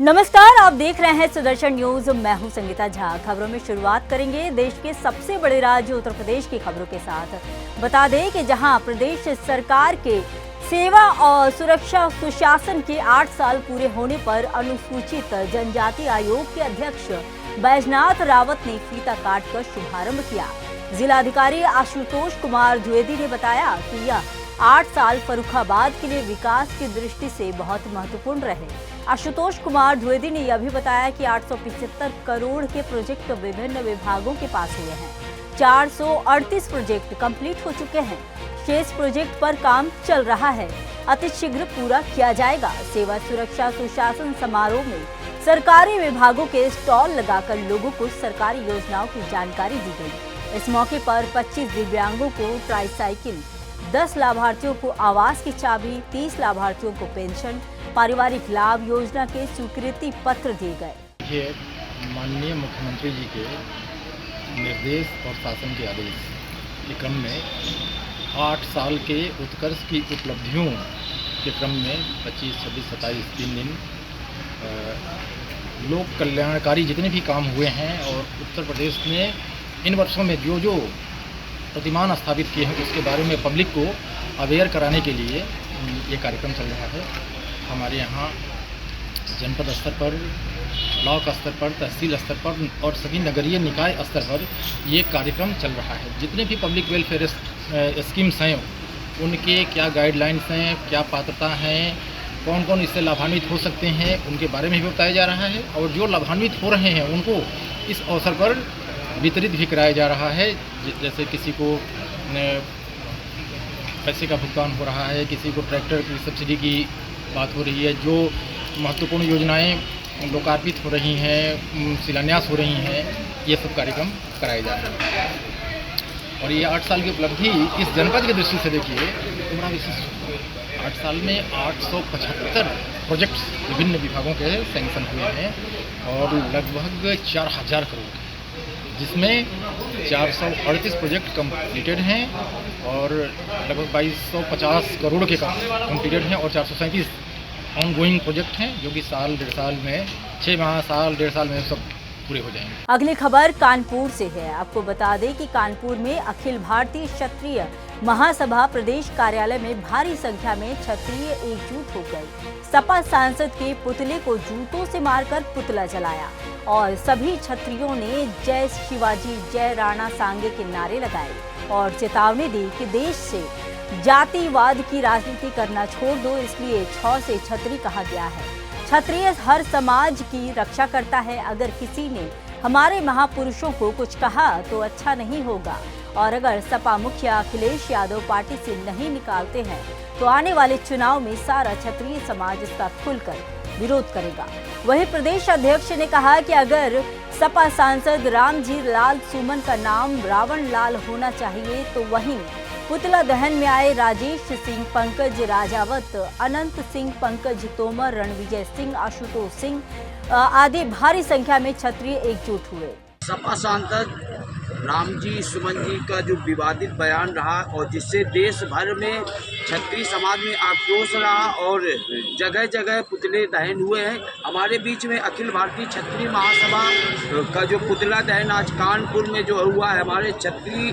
नमस्कार, आप देख रहे हैं सुदर्शन न्यूज। मैं हूं संगीता झा। खबरों में शुरुआत करेंगे देश के सबसे बड़े राज्य उत्तर प्रदेश की खबरों के साथ। बता दें कि जहां प्रदेश सरकार के सेवा और सुरक्षा सुशासन के 8 साल पूरे होने पर अनुसूचित जनजाति आयोग के अध्यक्ष बैजनाथ रावत ने फीता काटकर शुभारंभ किया। जिलाधिकारी आशुतोष कुमार द्विवेदी ने बताया कि यह 8 साल फर्रुखाबाद के लिए विकास की दृष्टि से बहुत महत्वपूर्ण रहे। आशुतोष कुमार द्विवेदी ने यह भी बताया कि 875 करोड़ के प्रोजेक्ट विभिन्न विभागों के पास हुए हैं। 438 प्रोजेक्ट कंप्लीट हो चुके हैं। शेष प्रोजेक्ट पर काम चल रहा है, अति शीघ्र पूरा किया जाएगा। सेवा सुरक्षा सुशासन समारोह में सरकारी विभागों के स्टॉल लगाकर लोगों को सरकारी योजनाओं की जानकारी दी गई। इस मौके पर 25 दिव्यांगों को ट्राईसाइकिल, 10 लाभार्थियों को आवास की चाबी, 30 लाभार्थियों को पेंशन, पारिवारिक लाभ योजना के स्वीकृति पत्र दिए गए। ये माननीय मुख्यमंत्री जी के निर्देश और शासन के आदेश के क्रम में 8 साल के उत्कर्ष की उपलब्धियों के क्रम में 25, 26, 27 3 दिन लोक कल्याणकारी जितने भी काम हुए हैं और उत्तर प्रदेश में इन वर्षों में जो प्रतिमान स्थापित किए हैं उसके बारे में पब्लिक को अवेयर कराने के लिए ये कार्यक्रम चल रहा है। हमारे यहाँ जनपद स्तर पर, ब्लॉक स्तर पर, तहसील स्तर पर और सभी नगरीय निकाय स्तर पर ये कार्यक्रम चल रहा है। जितने भी पब्लिक वेलफेयर स्कीम्स हैं उनके क्या गाइडलाइंस हैं, क्या पात्रता हैं, कौन कौन इससे लाभान्वित हो सकते हैं, उनके बारे में भी बताया जा रहा है। और जो लाभान्वित हो रहे हैं उनको इस अवसर पर वितरित भी कराया जा रहा है। जैसे किसी को पैसे का भुगतान हो रहा है, किसी को ट्रैक्टर की सब्सिडी की बात हो रही है, जो महत्वपूर्ण योजनाएं लोकार्पित हो रही हैं, शिलान्यास हो रही हैं, ये सब कार्यक्रम कराए जा रहे हैं। और ये 8 साल की उपलब्धि इस जनपद की दृष्टि से देखिए तो बड़ा विशिष्ट। 8 साल में 875 प्रोजेक्ट्स विभिन्न विभागों के सैंक्शन हुए हैं और लगभग 4000 करोड़, जिसमें 438 प्रोजेक्ट कंप्लीटेड हैं और लगभग 2250 करोड़ के कंप्लीटेड हैं और 437 ऑनगोइंग प्रोजेक्ट हैं जो कि साल 1.5 साल में, 6 माह, साल 1.5 साल में सब पूरे हो जाएंगे। अगली खबर कानपुर से है। आपको बता दें कि कानपुर में अखिल भारतीय क्षत्रिय महासभा प्रदेश कार्यालय में भारी संख्या में क्षत्रिय एकजुट हो गए। सपा सांसद के पुतले को जूतों से मारकर पुतला जलाया और सभी क्षत्रियों ने जय शिवाजी, जय राणा सांगे के नारे लगाए और चेतावनी दी कि देश से जातिवाद की राजनीति करना छोड़ दो, इसलिए 6 से छत्री कहा गया है। क्षत्रिय हर समाज की रक्षा करता है। अगर किसी ने हमारे महापुरुषों को कुछ कहा तो अच्छा नहीं होगा और अगर सपा मुखिया अखिलेश यादव पार्टी से नहीं निकालते हैं तो आने वाले चुनाव में सारा क्षत्रिय समाज इसका खुलकर विरोध करेगा। वहीं प्रदेश अध्यक्ष ने कहा कि अगर सपा सांसद रामजी लाल सुमन का नाम रावण लाल होना चाहिए तो वहीं पुतला दहन में आए राजेश सिंह, पंकज राजावत, अनंत सिंह, पंकज तोमर, रणविजय सिंह, आशुतोष सिंह आदि भारी संख्या में क्षत्रिय एकजुट हुए। सपा सांसद रामजी सुमन जी का जो विवादित बयान रहा और जिससे देश भर में क्षत्रिय समाज में आक्रोश रहा और जगह जगह पुतले दहन हुए हैं। हमारे बीच में अखिल भारतीय क्षत्रिय महासभा का जो पुतला दहन आज कानपुर में जो हुआ है, हमारे क्षत्रिय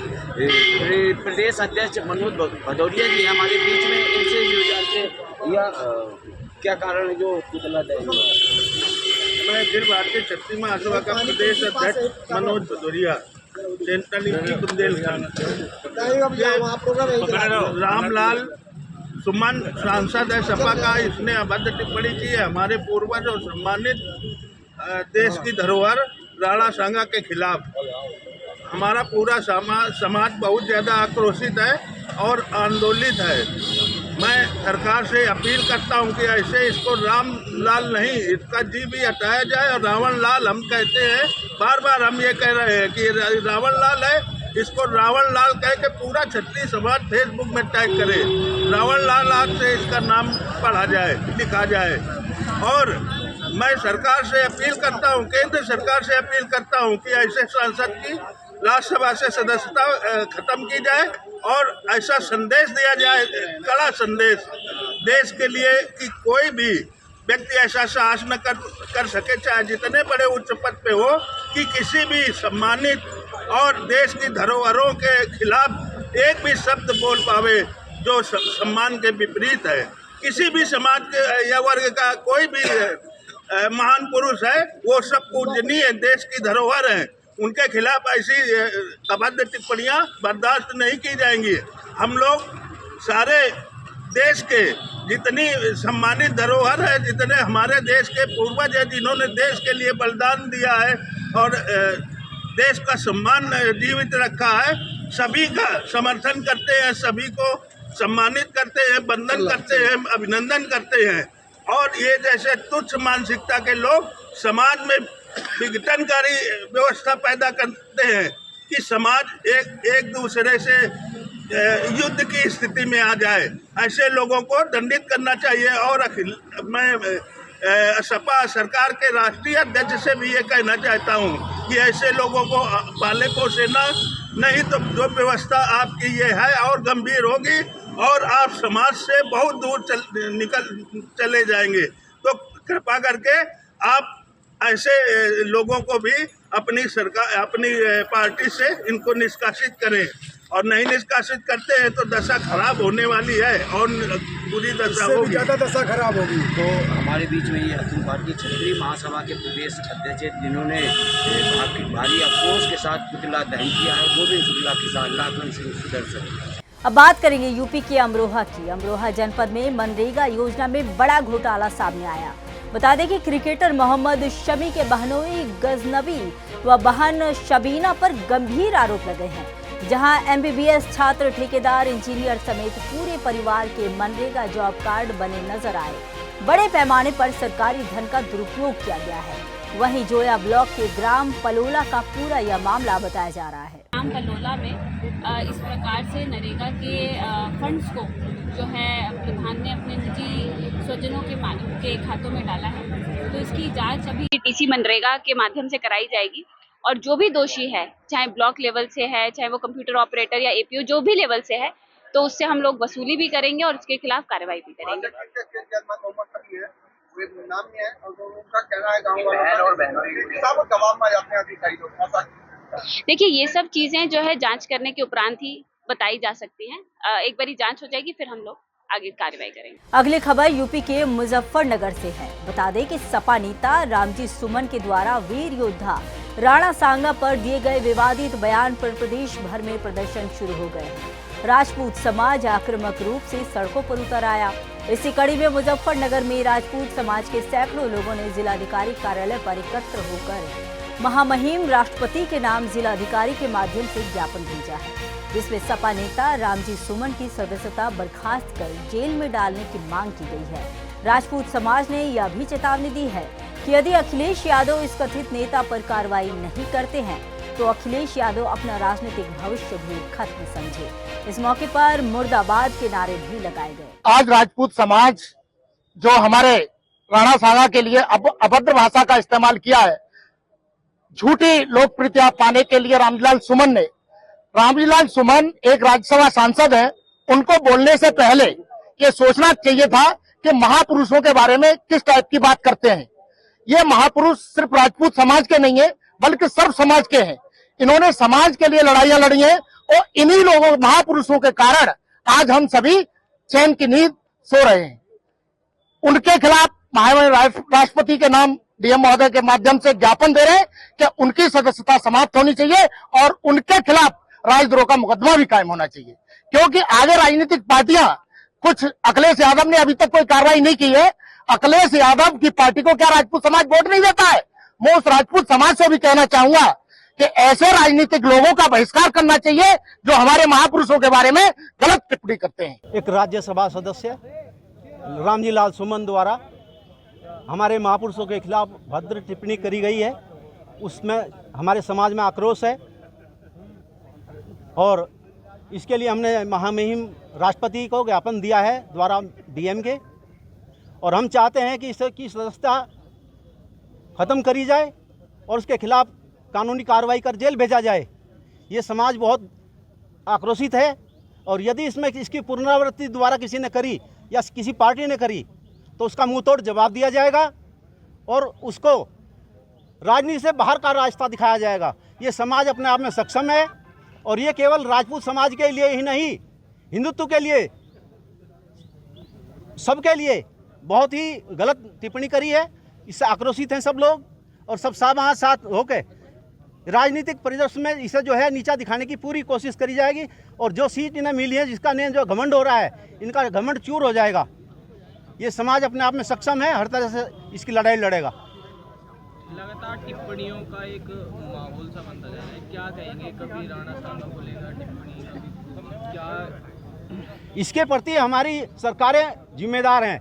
प्रदेश अध्यक्ष मनोज भदौरिया जी हमारे बीच में, इनसे जो जानते या क्या कारण है जो पुतला दहन हुआ? मैं अखिल भारतीय क्षत्रिय महासभा का प्रदेश अध्यक्ष मनोज भदौरिया, बुंदेलखंड। रामलाल सुमन सांसद है सपा का, इसने अभद्र टिप्पणी की है हमारे पूर्वज और सम्मानित देश की धरोहर राणा सांगा के खिलाफ। हमारा पूरा समाज बहुत ज़्यादा आक्रोशित है और आंदोलित है। मैं सरकार से अपील करता हूं कि ऐसे इसको राम लाल नहीं, इसका जी भी हटाया जाए और रावण लाल हम कहते हैं, बार बार हम ये कह रहे हैं कि रावण लाल है, इसको रावण लाल कह के पूरा क्षत्रिय समाज फेसबुक में टैग करे। रावण लाल आज से इसका नाम पढ़ा जाए, लिखा जाए। और मैं सरकार से अपील करता हूं, केंद्र सरकार से अपील करता हूं कि ऐसे सांसद की राज्यसभा से सदस्यता खत्म की जाए और ऐसा संदेश दिया जाए, कड़ा संदेश देश के लिए कि कोई भी व्यक्ति ऐसा साहस न कर सके, चाहे जितने बड़े उच्च पद पे हो, कि किसी भी सम्मानित और देश की धरोहरों के खिलाफ एक भी शब्द बोल पावे जो सम्मान के विपरीत है। किसी भी समाज के या वर्ग का कोई भी महान पुरुष है, वो सब पूजनीय देश की धरोहर है, उनके खिलाफ ऐसी अभद्र टिप्पणियां बर्दाश्त नहीं की जाएंगी। हम लोग सारे देश के जितनी सम्मानित धरोहर है, जितने हमारे देश के पूर्वज हैं जिन्होंने देश के लिए बलिदान दिया है और देश का सम्मान जीवित रखा है, सभी का समर्थन करते हैं, सभी को सम्मानित करते हैं, वंदन करते हैं, अभिनंदन करते हैं। और ये जैसे तुच्छ मानसिकता के लोग समाज में विघटनकारी व्यवस्था पैदा करते हैं कि समाज एक दूसरे से युद्ध की स्थिति में आ जाए, ऐसे लोगों को दंडित करना चाहिए। और मैं सपा सरकार के राष्ट्रीय अध्यक्ष से भी ये कहना चाहता हूँ कि ऐसे लोगों को पाले पोसे ना, नहीं तो जो व्यवस्था आपकी ये है और गंभीर होगी और आप समाज से बहुत दूर चले जाएंगे। तो कृपा करके आप ऐसे लोगों को भी अपनी सरकार, अपनी पार्टी से इनको निष्कासित करें, और नहीं निष्कासित करते हैं तो दशा खराब होने वाली है और बुरी दशा होगी, ज़्यादा दशा खराब होगी। तो हमारे बीच में ये अखिल भारतीय क्षत्रिय महासभा के प्रदेश अध्यक्ष जिन्होंने भारी आक्रोश के साथ पुतला दहन किया है, गोविंद शुक्ला के साथ लाखन सिंह सुदर्शन। अब बात करेंगे यूपी के अमरोहा की। अमरोहा जनपद में मनरेगा योजना में बड़ा घोटाला सामने आया। बता दें कि क्रिकेटर मोहम्मद शमी के बहनोई गजनबी व बहन शबीना पर गंभीर आरोप लगे हैं, जहां एमबीबीएस छात्र, ठेकेदार, इंजीनियर समेत पूरे परिवार के मनरेगा जॉब कार्ड बने नजर आए। बड़े पैमाने पर सरकारी धन का दुरुपयोग किया गया है। वहीं जोया ब्लॉक के ग्राम पलोला का पूरा यह मामला बताया जा रहा है। ग्राम पलोला में इस प्रकार से नरेगा के फंड्स को जो है प्रधान ने अपने निजी स्वजनों के खातों में डाला है, तो इसकी जांच अभी टीसी मनरेगा के माध्यम से कराई जाएगी और जो भी दोषी है, चाहे ब्लॉक लेवल से है, चाहे वो कंप्यूटर ऑपरेटर या एपीओ जो भी लेवल से है, तो उससे हम लोग वसूली भी करेंगे और उसके खिलाफ कार्रवाई भी करेंगे। देखिए, ये सब चीजें जो है जांच करने के उपरांत ही बताई जा सकती हैं। एक बारी जांच हो जाएगी फिर हम लोग आगे कार्रवाई करेंगे। अगली खबर यूपी के मुजफ्फरनगर से है। बता दें कि सपा नेता रामजी सुमन के द्वारा वीर योद्धा राणा सांगा पर दिए गए विवादित बयान पर प्रदेश भर में प्रदर्शन शुरू हो गए हैं। राजपूत समाज आक्रामक रूप से सड़कों पर उतर आया। इसी कड़ी में मुजफ्फरनगर में राजपूत समाज के सैकड़ों लोगों ने जिलाधिकारी कार्यालय पर एकत्र होकर महामहिम राष्ट्रपति के नाम जिलाधिकारी के माध्यम से ज्ञापन भेजा है, जिसमें सपा नेता रामजी सुमन की सदस्यता बर्खास्त कर जेल में डालने की मांग की गई है। राजपूत समाज ने यह भी चेतावनी दी है कि यदि अखिलेश यादव इस कथित नेता पर कार्रवाई नहीं करते हैं तो अखिलेश यादव अपना राजनीतिक भविष्य भी खत्म समझे। इस मौके पर मुर्दाबाद के नारे भी लगाए गए। आज राजपूत समाज जो हमारे राणा सांगा के लिए अभद्र भाषा का इस्तेमाल किया है, झूठी लोकप्रियता पाने के लिए रामजीलाल सुमन एक राज्यसभा सांसद है, उनको बोलने से पहले ये सोचना चाहिए था कि महापुरुषों के बारे में किस टाइप की बात करते हैं। ये महापुरुष सिर्फ राजपूत समाज के नहीं है बल्कि सर्व समाज के हैं। इन्होंने समाज के लिए लड़ाइयां लड़ी हैं और इन्हीं लोगों महापुरुषों के कारण आज हम सभी चैन की नींद सो रहे हैं। उनके खिलाफ महामहिम राष्ट्रपति के नाम डीएम महोदय के माध्यम से ज्ञापन दे रहे हैं कि उनकी सदस्यता समाप्त होनी चाहिए और उनके खिलाफ राजद्रोह का मुकदमा भी कायम होना चाहिए, क्योंकि आगे राजनीतिक पार्टियां कुछ अखिलेश यादव ने अभी तक कोई कार्रवाई नहीं की है। अखिलेश यादव की पार्टी को क्या राजपूत समाज वोट नहीं देता है? मैं उस राजपूत समाज से भी कहना चाहूंगा कि ऐसे राजनीतिक लोगों का बहिष्कार करना चाहिए जो हमारे महापुरुषों के बारे में गलत टिप्पणी करते हैं। एक राज्यसभा सदस्य रामजीलाल सुमन द्वारा हमारे महापुरुषों के खिलाफ भद्र टिप्पणी करी गई है, उसमें हमारे समाज में आक्रोश है और इसके लिए हमने महामहिम राष्ट्रपति को ज्ञापन दिया है द्वारा डीएम के, और हम चाहते हैं कि इसकी सदस्यता ख़त्म करी जाए और उसके खिलाफ कानूनी कार्रवाई कर जेल भेजा जाए। ये समाज बहुत आक्रोशित है और यदि इसमें इसकी पुनरावृत्ति द्वारा किसी ने करी या किसी पार्टी ने करी तो उसका मुंह तोड़ जवाब दिया जाएगा और उसको राजनीति से बाहर का रास्ता दिखाया जाएगा। ये समाज अपने आप में सक्षम है और ये केवल राजपूत समाज के लिए ही नहीं, हिंदुत्व के लिए, सबके लिए बहुत ही गलत टिप्पणी करी है। इससे आक्रोशित हैं सब लोग और सब साथ होकर राजनीतिक परिदृश्य में इसे जो है नीचा दिखाने की पूरी कोशिश करी जाएगी और जो सीट इन्हें मिली है, जिसका ने जो घमंड हो रहा है, इनका घमंड चूर हो जाएगा। ये समाज अपने आप में सक्षम है, हर तरह से इसकी लड़ाई लड़ेगा। लगातार टिप्पणियों का एक माहौल सा बनता जा रहा है, क्या कहेंगे? कभी राणा सांगा बोलेगा टिप्पणी, कभी क्या? इसके प्रति हमारी सरकारें जिम्मेदार हैं।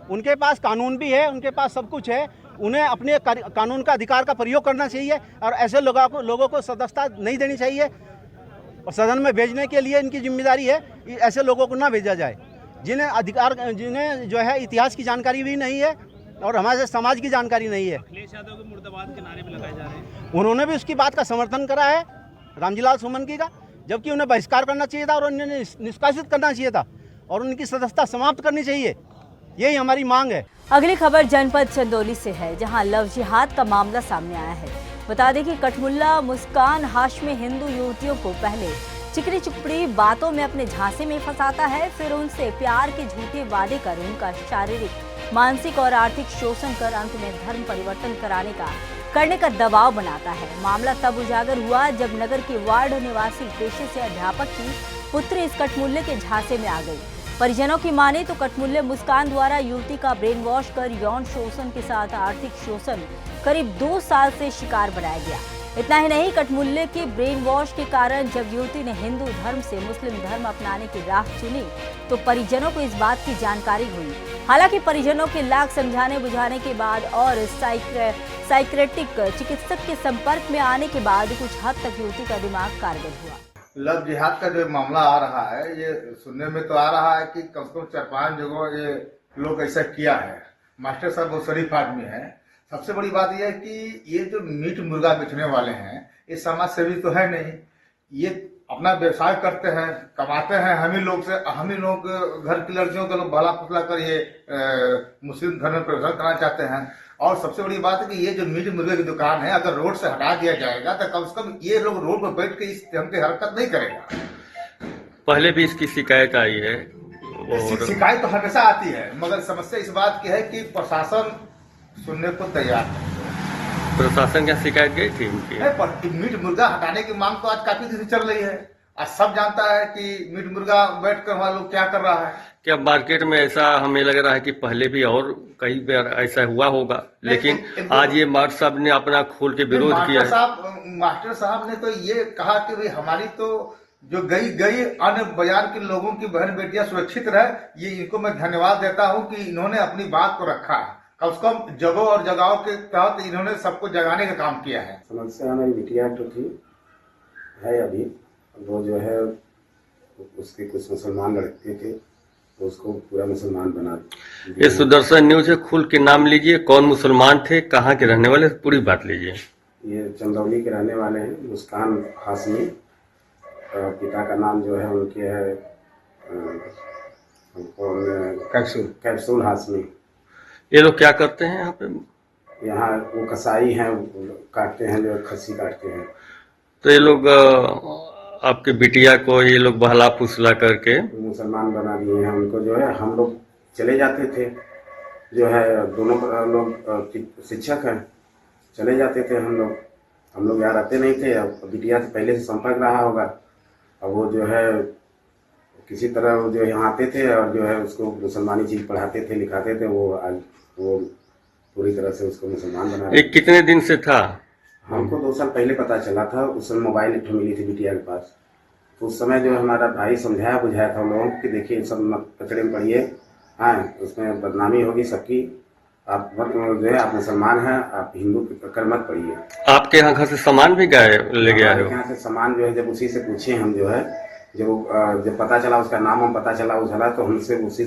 उनके पास कानून भी है, उनके पास सब कुछ है, उन्हें अपने कानून का अधिकार का प्रयोग करना चाहिए और ऐसे लोगों को सदस्यता नहीं देनी चाहिए और सदन में भेजने के लिए इनकी जिम्मेदारी है। ऐसे लोगों को ना भेजा जाए जिन्हें जो है इतिहास की जानकारी भी नहीं है और हमारे समाज की जानकारी नहीं है। अखिलेश यादव के मुर्दाबाद के नारे भी लगाए जा रहे हैं। उन्होंने भी उसकी बात का समर्थन करा है, रामजीलाल सोमनकी का, जबकि उन्हें बहिष्कार करना चाहिए था और उन्हें निष्कासित करना चाहिए था और उनकी सदस्यता समाप्त करनी चाहिए। यही हमारी मांग है। अगली खबर जनपद चंदौली से है, जहां लव जिहाद का मामला सामने आया है। बता दें कि कठमुल्ला मुस्कान हाशमी हिंदू युवतियों को पहले चिकनी चुपड़ी बातों में अपने झांसे में फंसाता है, फिर उनसे प्यार के झूठे वादे कर उनका शारीरिक, मानसिक और आर्थिक शोषण कर अंत में धर्म परिवर्तन करने का दबाव बनाता है। मामला तब उजागर हुआ जब नगर के वार्ड निवासी पेशे से अध्यापक की पुत्री इस कठमुल्ले के झांसे में आ गई। परिजनों की माने तो कठमुल्ले मुस्कान द्वारा युवती का ब्रेन वॉश कर यौन शोषण के साथ आर्थिक शोषण करीब 2 साल से शिकार बनाया गया। इतना ही नहीं, कठमुल्ले के ब्रेन वॉश के कारण जब युवती ने हिंदू धर्म से मुस्लिम धर्म अपनाने की राह चुनी तो परिजनों को इस बात की जानकारी हुई। हालांकि परिजनों के लाख समझाने बुझाने के बाद और साइक्रेटिक चिकित्सक के संपर्क में आने के बाद कुछ हद तक युवती का दिमाग कारगर हुआ। लव जिहाद का जो मामला आ रहा है, ये सुनने में तो आ रहा है कि कम से कम 4-5 जगह ये लोग ऐसा किया है। मास्टर साहब बहुत शरीफ आदमी है। सबसे बड़ी बात यह है कि ये जो मीट मुर्गा बेचने वाले हैं, ये समाज सेवी तो है नहीं, ये अपना व्यवसाय करते हैं, कमाते हैं हम ही लोग घर की लड़कियों को लोग भला फुसला कर ये मुस्लिम धर्म में प्रवेश करना चाहते हैं। और सबसे बड़ी बात है कि ये जो मीट मुर्गे की दुकान है, अगर रोड से हटा दिया जाएगा तो कम से कम ये लोग रोड पर बैठ के इस ढंग की हरकत नहीं करेगा। पहले भी इसकी शिकायत आई है और शिकायत तो हमेशा आती है, मगर समस्या इस बात की है कि प्रशासन सुनने को तैयार है। प्रशासन क्या शिकायत गई थी उनकी? मीट मुर्गा हटाने की मांग तो आज काफी दिन से चल रही है। आज सब जानता है कि मीट मुर्गा बैठ कर वहाँ लोग क्या कर रहा है। क्या मार्केट में ऐसा हमें लग रहा है कि पहले भी और कई बार ऐसा हुआ होगा, लेकिन आज ये मास्टर साहब ने अपना खोल के विरोध किया है। मास्टर साहब ने तो ये कहा कि भाई हमारी तो जो गई अन्य बाजार के लोगों की बहन बेटियां सुरक्षित रहे, ये इनको मैं धन्यवाद देता हूँ कि इन्होंने अपनी बात को रखा है। कम से कम जगह और जगहों के तहत इन्होंने सबको जगाने का काम किया है। समस्या हमारी बिटिया तो थी है अभी, वो जो है उसके कुछ मुसलमान लड़के थे, उसको पूरा मुसलमान बना दिया। ये सुदर्शन न्यूज है, खुल के नाम लीजिए, कौन मुसलमान थे, कहाँ के रहने वाले, पूरी बात लीजिए। ये चंदौली के रहने वाले हैं, मुस्कान हाशमी। पिता का नाम जो है उनके है कैप्सूल हाशमी। ये लोग क्या करते हैं यहाँ पे? यहाँ वो कसाई हैं, काटते हैं, जो खस्सी काटते हैं। तो ये लोग आपके बिटिया को ये लोग बहला फुसला करके मुसलमान बना दिए हैं उनको। जो है हम लोग चले जाते थे, जो है दोनों लोग शिक्षक हैं, चले जाते थे हम लोग यहाँ रहते नहीं थे। अब बिटिया से पहले से संपर्क रहा होगा, अब वो जो है किसी तरह वो जो यहाँ आते थे और जो है उसको मुसलमानी चीज पढ़ाते थे, लिखाते थे। वो पूरी तरह से उसको मुसलमान बना। ये कितने दिन से था? हमको 2 साल पहले पता चला था। उस समय मोबाइल एक मिली थी बिटिया के पास, तो उस समय जो हमारा भाई समझाया बुझाया था लोगों को कि देखिए सब कचड़े में पड़िए, हाँ उसमें बदनामी होगी सबकी, आप जो है आप मुसलमान हैं, आप हिंदू के चक्कर मत पड़िए। आपके यहाँ घर से सामान भी ले गया है? यहाँ से सामान जो है जब उसी से पूछे हम, जो है जब पता चला उसका नाम हम पता चला उछला, तो हमसे उसी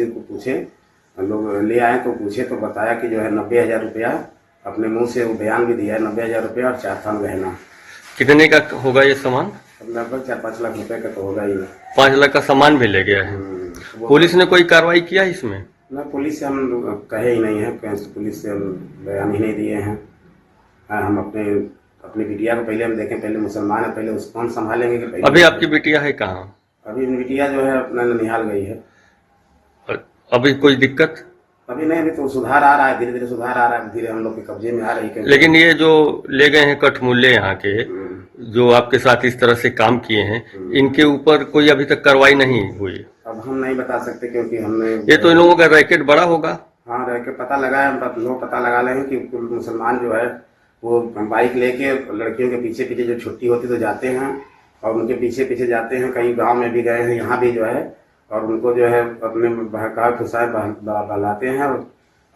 को पूछे, हम लोग ले आए तो पूछे तो बताया कि जो है 90,000 रुपया, अपने मुंह से वो बयान भी दिया है, 90,000 रुपया और 4 थान गहना। कितने का होगा ये सामान? लगभग 4-5 लाख रुपए का तो होगा ही। 5 लाख का सामान भी ले गया है। पुलिस ने कोई कार्रवाई किया इसमें? ना पुलिस से हम कहे ही नहीं है, पुलिस से हम बयान ही नहीं दिए हैं। हम अपनी बिटिया को पहले हम देखें, पहले मुसलमान है, पहले उसको हम संभालेंगे कि पहले। अभी आपकी बिटिया है कहाँ? अभी बिटिया जो है अपना ननिहाल गई है। अभी कोई दिक्कत? अभी नहीं, अभी तो सुधार आ रहा है, धीरे धीरे सुधार आ रहा है, धीरे हम लोग के कब्जे में आ रही है। लेकिन ये जो ले गए हैं कठमुल्ले यहाँ के, जो आपके साथ इस तरह से काम किए हैं, इनके ऊपर कोई अभी तक कार्रवाई नहीं हुई? अब हम नहीं बता सकते क्योंकि हमने, ये तो इन लोगों का रैकेट बड़ा होगा। हाँ, रैकेट पता लगा है, हम लोग पता लगा रहे हैं कि मुसलमान जो है वो बाइक लेके लड़कियों के पीछे पीछे जो छुट्टी होती तो जाते हैं और उनके पीछे पीछे जाते हैं। कहीं गांव में भी गए हैं, यहाँ भी जो है, और उनको जो है अपने बहका फुसाए बहलाते हैं और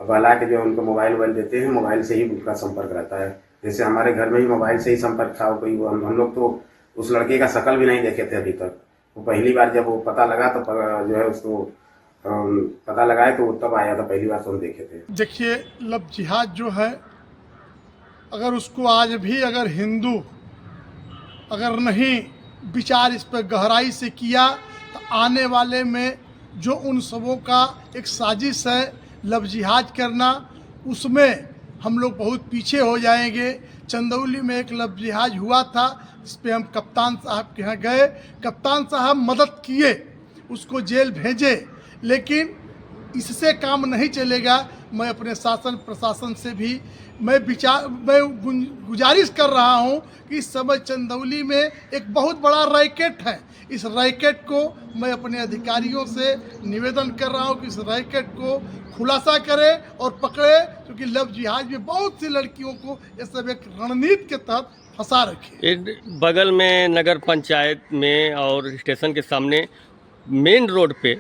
बहला के जो उनको मोबाइल देते हैं, मोबाइल से ही उनका संपर्क रहता है। जैसे हमारे घर में भी मोबाइल से ही संपर्क था। कोई हम लोग तो उस लड़के का शकल भी नहीं देखे थे अभी तक। वो पहली बार जब वो पता लगा तो जो है उसको पता लगाए तो वो तब आया था, पहली बार तो हम देखे थे। देखिए, लव जिहाद जो है, अगर उसको आज भी अगर हिंदू अगर नहीं विचार इस पर गहराई से किया तो आने वाले में जो उन सबों का एक साजिश है लव जिहाद करना, उसमें हम लोग बहुत पीछे हो जाएंगे। चंदौली में एक लव जिहाद हुआ था, इस पर हम कप्तान साहब के यहाँ गए, कप्तान साहब मदद किए, उसको जेल भेजे, लेकिन इससे काम नहीं चलेगा। मैं अपने शासन प्रशासन से भी मैं गुजारिश कर रहा हूं कि इस समय चंदौली में एक बहुत बड़ा रैकेट है। इस रैकेट को मैं अपने अधिकारियों से निवेदन कर रहा हूं कि इस रैकेट को खुलासा करें और पकड़े, क्योंकि लव जिहाद में बहुत सी लड़कियों को ये सब एक रणनीति के तहत फंसा रखे। बगल में नगर पंचायत में और स्टेशन के सामने मेन रोड पे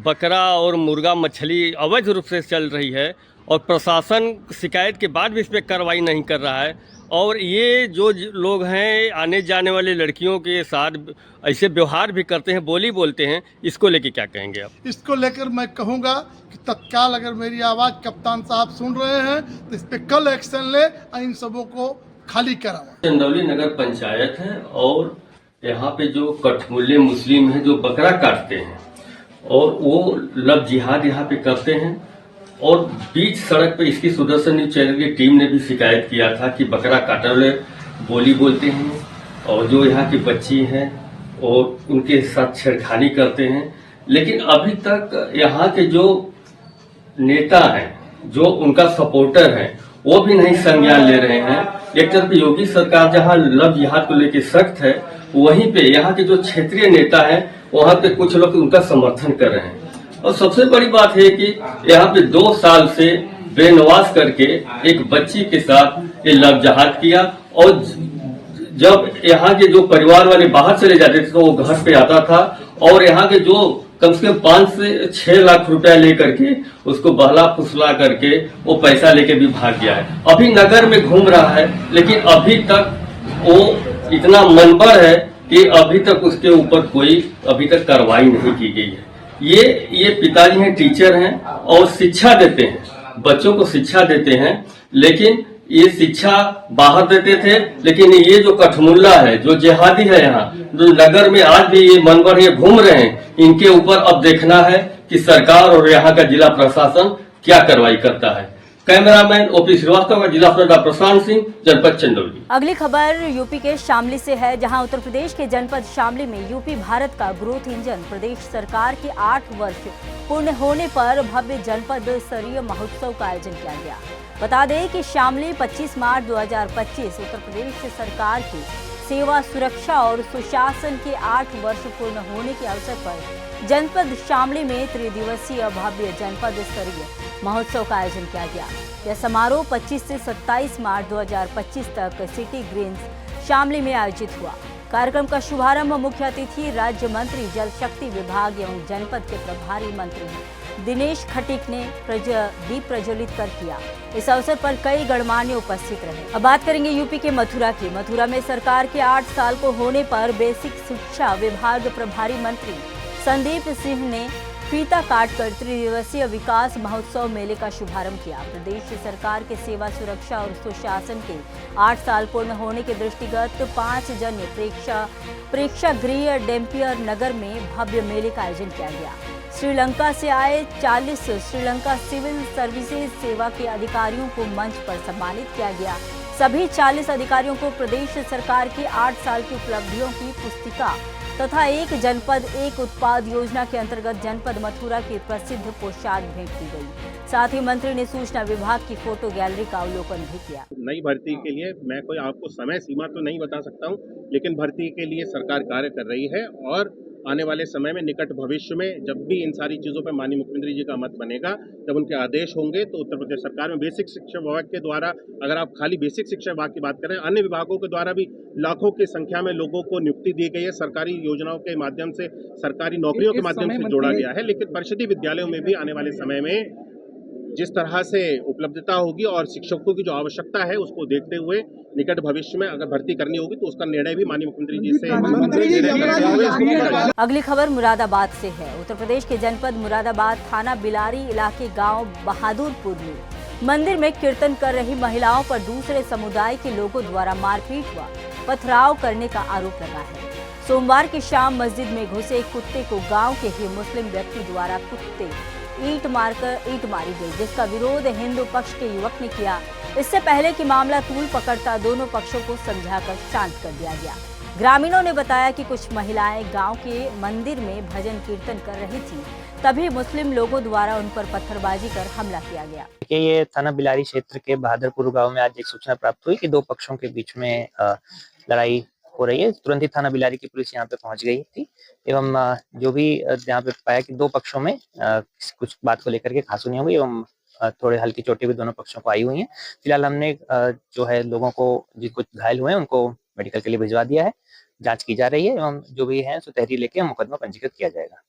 बकरा और मुर्गा मछली अवैध रूप से चल रही है और प्रशासन शिकायत के बाद भी इस पर कार्रवाई नहीं कर रहा है। और ये जो लोग हैं आने जाने वाले लड़कियों के साथ ऐसे व्यवहार भी करते हैं, बोली बोलते हैं, इसको लेके क्या कहेंगे आप? इसको लेकर मैं कहूँगा कि तत्काल अगर मेरी आवाज़ कप्तान साहब सुन रहे हैं तो इस पर कल एक्शन ले, इन सबों को खाली कराएं। चंदौली नगर पंचायत है और यहाँ पे जो कठमुल्ले मुस्लिम हैं जो बकरा काटते हैं और वो लव जिहाद यहाँ पे करते हैं। और बीच सड़क पे इसकी सुदर्शन न्यूज चैनल की टीम ने भी शिकायत किया था कि बकरा काटने वाले बोली बोलते हैं और जो यहाँ की बच्ची हैं और उनके साथ छेड़खानी करते हैं। लेकिन अभी तक यहाँ के जो नेता हैं, जो उनका सपोर्टर हैं, वो भी नहीं संज्ञान ले रहे हैं। एक तरफ योगी सरकार जहाँ लव जिहाद को लेकर सख्त है, वहीं पे यहाँ के जो क्षेत्रीय नेता हैं वहाँ पे कुछ लोग उनका समर्थन कर रहे हैं। और सबसे बड़ी बात है कि यहाँ पे 2 साल से बेनवास करके एक बच्ची के साथ ये लव जिहाद किया और जब यहाँ के जो परिवार वाले बाहर चले जाते थे तो वो घर पे आता था और यहाँ के जो कम से कम 5 से 6 लाख रुपया लेकर के उसको बहला फुसला करके वो पैसा लेके भी भाग गया है। अभी नगर में घूम रहा है, लेकिन अभी तक वो इतना मनबर है कि अभी तक उसके ऊपर कोई अभी तक कार्रवाई नहीं की गई है। ये पिताजी हैं, टीचर हैं और शिक्षा देते हैं, बच्चों को शिक्षा देते हैं, लेकिन ये शिक्षा बाहर देते थे। लेकिन ये जो कठमुल्ला है, जो जिहादी है, यहाँ जो नगर में आज भी ये मनवर ये घूम रहे हैं, इनके ऊपर अब देखना है कि सरकार और यहाँ का जिला प्रशासन क्या कार्रवाई करता है। कैमरामैन ओपी श्रीवास्तव का जिला प्रतिनिधि प्रशांत सिंह, जनपद चंदौली। अगली खबर यूपी के शामली से है, जहां उत्तर प्रदेश के जनपद शामली में यूपी भारत का ग्रोथ इंजन प्रदेश सरकार के 8 वर्ष पूर्ण होने पर भव्य जनपद स्तरीय महोत्सव का आयोजन किया गया। बता दें कि शामली 25 मार्च 2025 उत्तर प्रदेश सरकार की सेवा सुरक्षा और सुशासन के 8 वर्ष पूर्ण होने के अवसर पर जनपद शामली में त्रिदिवसीय भव्य जनपद स्तरीय महोत्सव का आयोजन किया गया। यह समारोह 25 से 27 मार्च 2025 तक सिटी ग्रीन्स शामली में आयोजित हुआ। कार्यक्रम का शुभारंभ मुख्य अतिथि राज्य मंत्री जल शक्ति विभाग एवं जनपद के प्रभारी मंत्री दिनेश खटीक ने दीप प्रज्वलित कर किया। इस अवसर पर कई गणमान्य उपस्थित रहे। अब बात करेंगे यूपी के मथुरा की। मथुरा में सरकार के 8 साल को होने पर बेसिक शिक्षा विभाग प्रभारी मंत्री संदीप सिंह ने फीता काटकर त्रिदिवसीय विकास महोत्सव मेले का शुभारंभ किया। प्रदेश सरकार के सेवा सुरक्षा और सुशासन के 8 साल पूर्ण होने के दृष्टिगत 5 जन प्रेक्षागृह डेम्पियर नगर में भव्य मेले का आयोजन किया गया। श्रीलंका से आए 40 श्रीलंका सिविल सर्विसेज सेवा के अधिकारियों को मंच पर सम्मानित किया गया। सभी 40 अधिकारियों को प्रदेश सरकार की 8 साल की उपलब्धियों की पुस्तिका तथा एक जनपद एक उत्पाद योजना के अंतर्गत जनपद मथुरा की प्रसिद्ध पोशाक भेंट की गई। साथ ही मंत्री ने सूचना विभाग की फोटो गैलरी का अवलोकन भी किया। नई भर्ती के लिए मैं कोई आपको समय सीमा तो नहीं बता सकता हूं, लेकिन भर्ती के लिए सरकार कार्य कर रही है और आने वाले समय में निकट भविष्य में जब भी इन सारी चीज़ों पर माननीय मुख्यमंत्री जी का मत बनेगा, जब उनके आदेश होंगे तो उत्तर प्रदेश सरकार में बेसिक शिक्षा विभाग के द्वारा, अगर आप खाली बेसिक शिक्षा विभाग की बात करें, अन्य विभागों के द्वारा भी लाखों की संख्या में लोगों को नियुक्ति दी गई है। सरकारी योजनाओं के माध्यम से, सरकारी नौकरियों के माध्यम से जोड़ा गया है। लेकिन परिषदीय विद्यालयों में भी आने वाले समय में जिस तरह से उपलब्धता होगी और शिक्षकों की जो आवश्यकता है उसको देखते हुए निकट भविष्य में अगर भर्ती करनी होगी तो उसका निर्णय भी माननीय मुख्यमंत्री जी से। अगली खबर मुरादाबाद से है। उत्तर प्रदेश के जनपद मुरादाबाद थाना बिलारी इलाके गांव बहादुरपुर में मंदिर में कीर्तन कर रही महिलाओं पर दूसरे समुदाय के लोगों द्वारा मारपीट व पथराव करने का आरोप लगा है। सोमवार की शाम मस्जिद में घुसे एक कुत्ते को गांव के ही मुस्लिम व्यक्ति द्वारा ईंट मारी गई, जिसका विरोध हिंदू पक्ष के युवक ने किया। इससे पहले कि मामला तूल पकड़ता दोनों पक्षों को समझाकर शांत कर दिया गया। ग्रामीणों ने बताया कि कुछ महिलाएं गांव के मंदिर में भजन कीर्तन कर रही थी, तभी मुस्लिम लोगों द्वारा उन पर पत्थरबाजी कर हमला किया गया। ये थाना बिलारी क्षेत्र के बहादुरपुर गांव में आज एक सूचना प्राप्त हुई कि दो पक्षों के बीच में लड़ाई हो रही है। तुरंत ही थाना बिलारी की पुलिस यहाँ पे पहुंच गई थी एवं जो भी यहाँ पे पाया कि दो पक्षों में कुछ बात को लेकर के खासुनी हो गई एवं थोड़े हल्की चोटें भी दोनों पक्षों को आई हुई हैं। फिलहाल हमने जो है लोगों को जो कुछ घायल हुए हैं उनको मेडिकल के लिए भिजवा दिया है, जांच की जा रही है एवं जो भी है सो तहरीर लेके मुकदमा पंजीकृत किया जाएगा।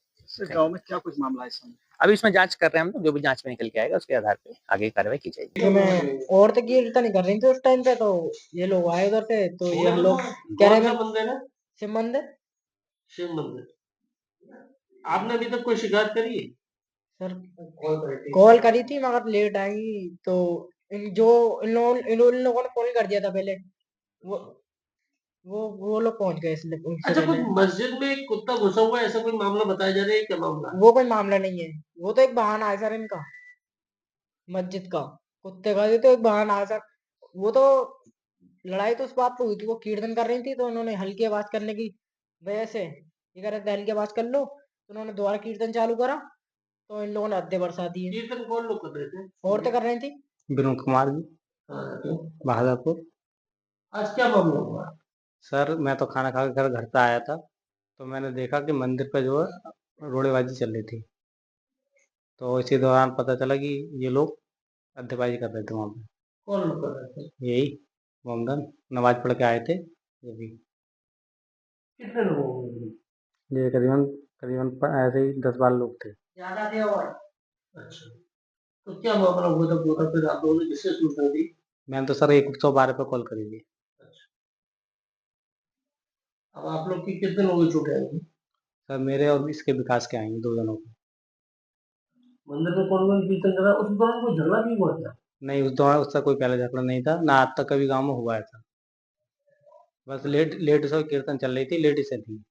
गाँव में क्या कुछ मामला है इस समय? अभी इसमें जांच कर रहे हैं हम, जो भी जांच में निकल के आएगा उसके आधार पे आगे कार्रवाई की जाएगी। तो मैं औरतें कीर्तन कर रही थी उस टाइम पे, तो ये लोग आए उधर से, तो ये हम लोग कह रहे हैं शिव मंदिर। आपने अभी तक कोई शिकायत करी है? सर कॉल करी थी मगर लेट आई, तो इन लोगों ने फोन कर दिया था पहले, वो लोग पहुंच गए। अच्छा, कुछ मस्जिद में एक कुत्ता घुसा हुआ है, ऐसा कोई मामला बताया जा रहा है? क्या मामला? वो कोई मामला नहीं है, वो तो एक बहाना है सर इनका, मस्जिद का कुत्ते का तो एक बहाना है सर। वो तो लड़ाई तो उस बात पे हुई थी, वो कीर्तन कर रही थी तो उन्होंने हल्की आवाज करने की वजह से ये कह रहे थे हल्की आवाज कर लो, तो उन्होंने दोबारा कीर्तन चालू करा तो इन लोगों ने हद्दे बरसा दी। कीर्तन कौन लोग कर रहे थे? औरतें कर रही थी। विनोद कुमार जी, बहादुरपुर। आज क्या मामला हुआ? सर मैं तो खाना खा कर घर पे आया था, तो मैंने देखा कि मंदिर पे जो है रोड़ेबाजी चल रही थी, तो इसी दौरान पता चला कि ये लोग अड्डेबाजी कर रहे थे वहाँ पे। कौन लोग कर रहे थे? यही मोमदन नमाज पढ़ के आए थे ये भी। कितने लोग? ये करीबन ऐसे ही 10-12 लोग थे। ज्यादा थे और? अच्छा, तो क्या मामला हुआ था पूरा? फिर आप लोगों ने किससे सूचना दी? मैंने तो सर 112 पे कॉल करी थी। अब आप लोग की कितने लोगों की चोटें आई? सर मेरे और इसके विकास के आएंगे 2 जनों को। मंदिर में कौन कौन कीर्तन कर रहा? उस दौरान कोई झगड़ा नहीं हुआ क्या? नहीं, उस दौरान उसका कोई पहले झगड़ा नहीं था, ना आज तक कभी गांव में हुआ था। बस लेट से कीर्तन चल रही थी, लेट से थी।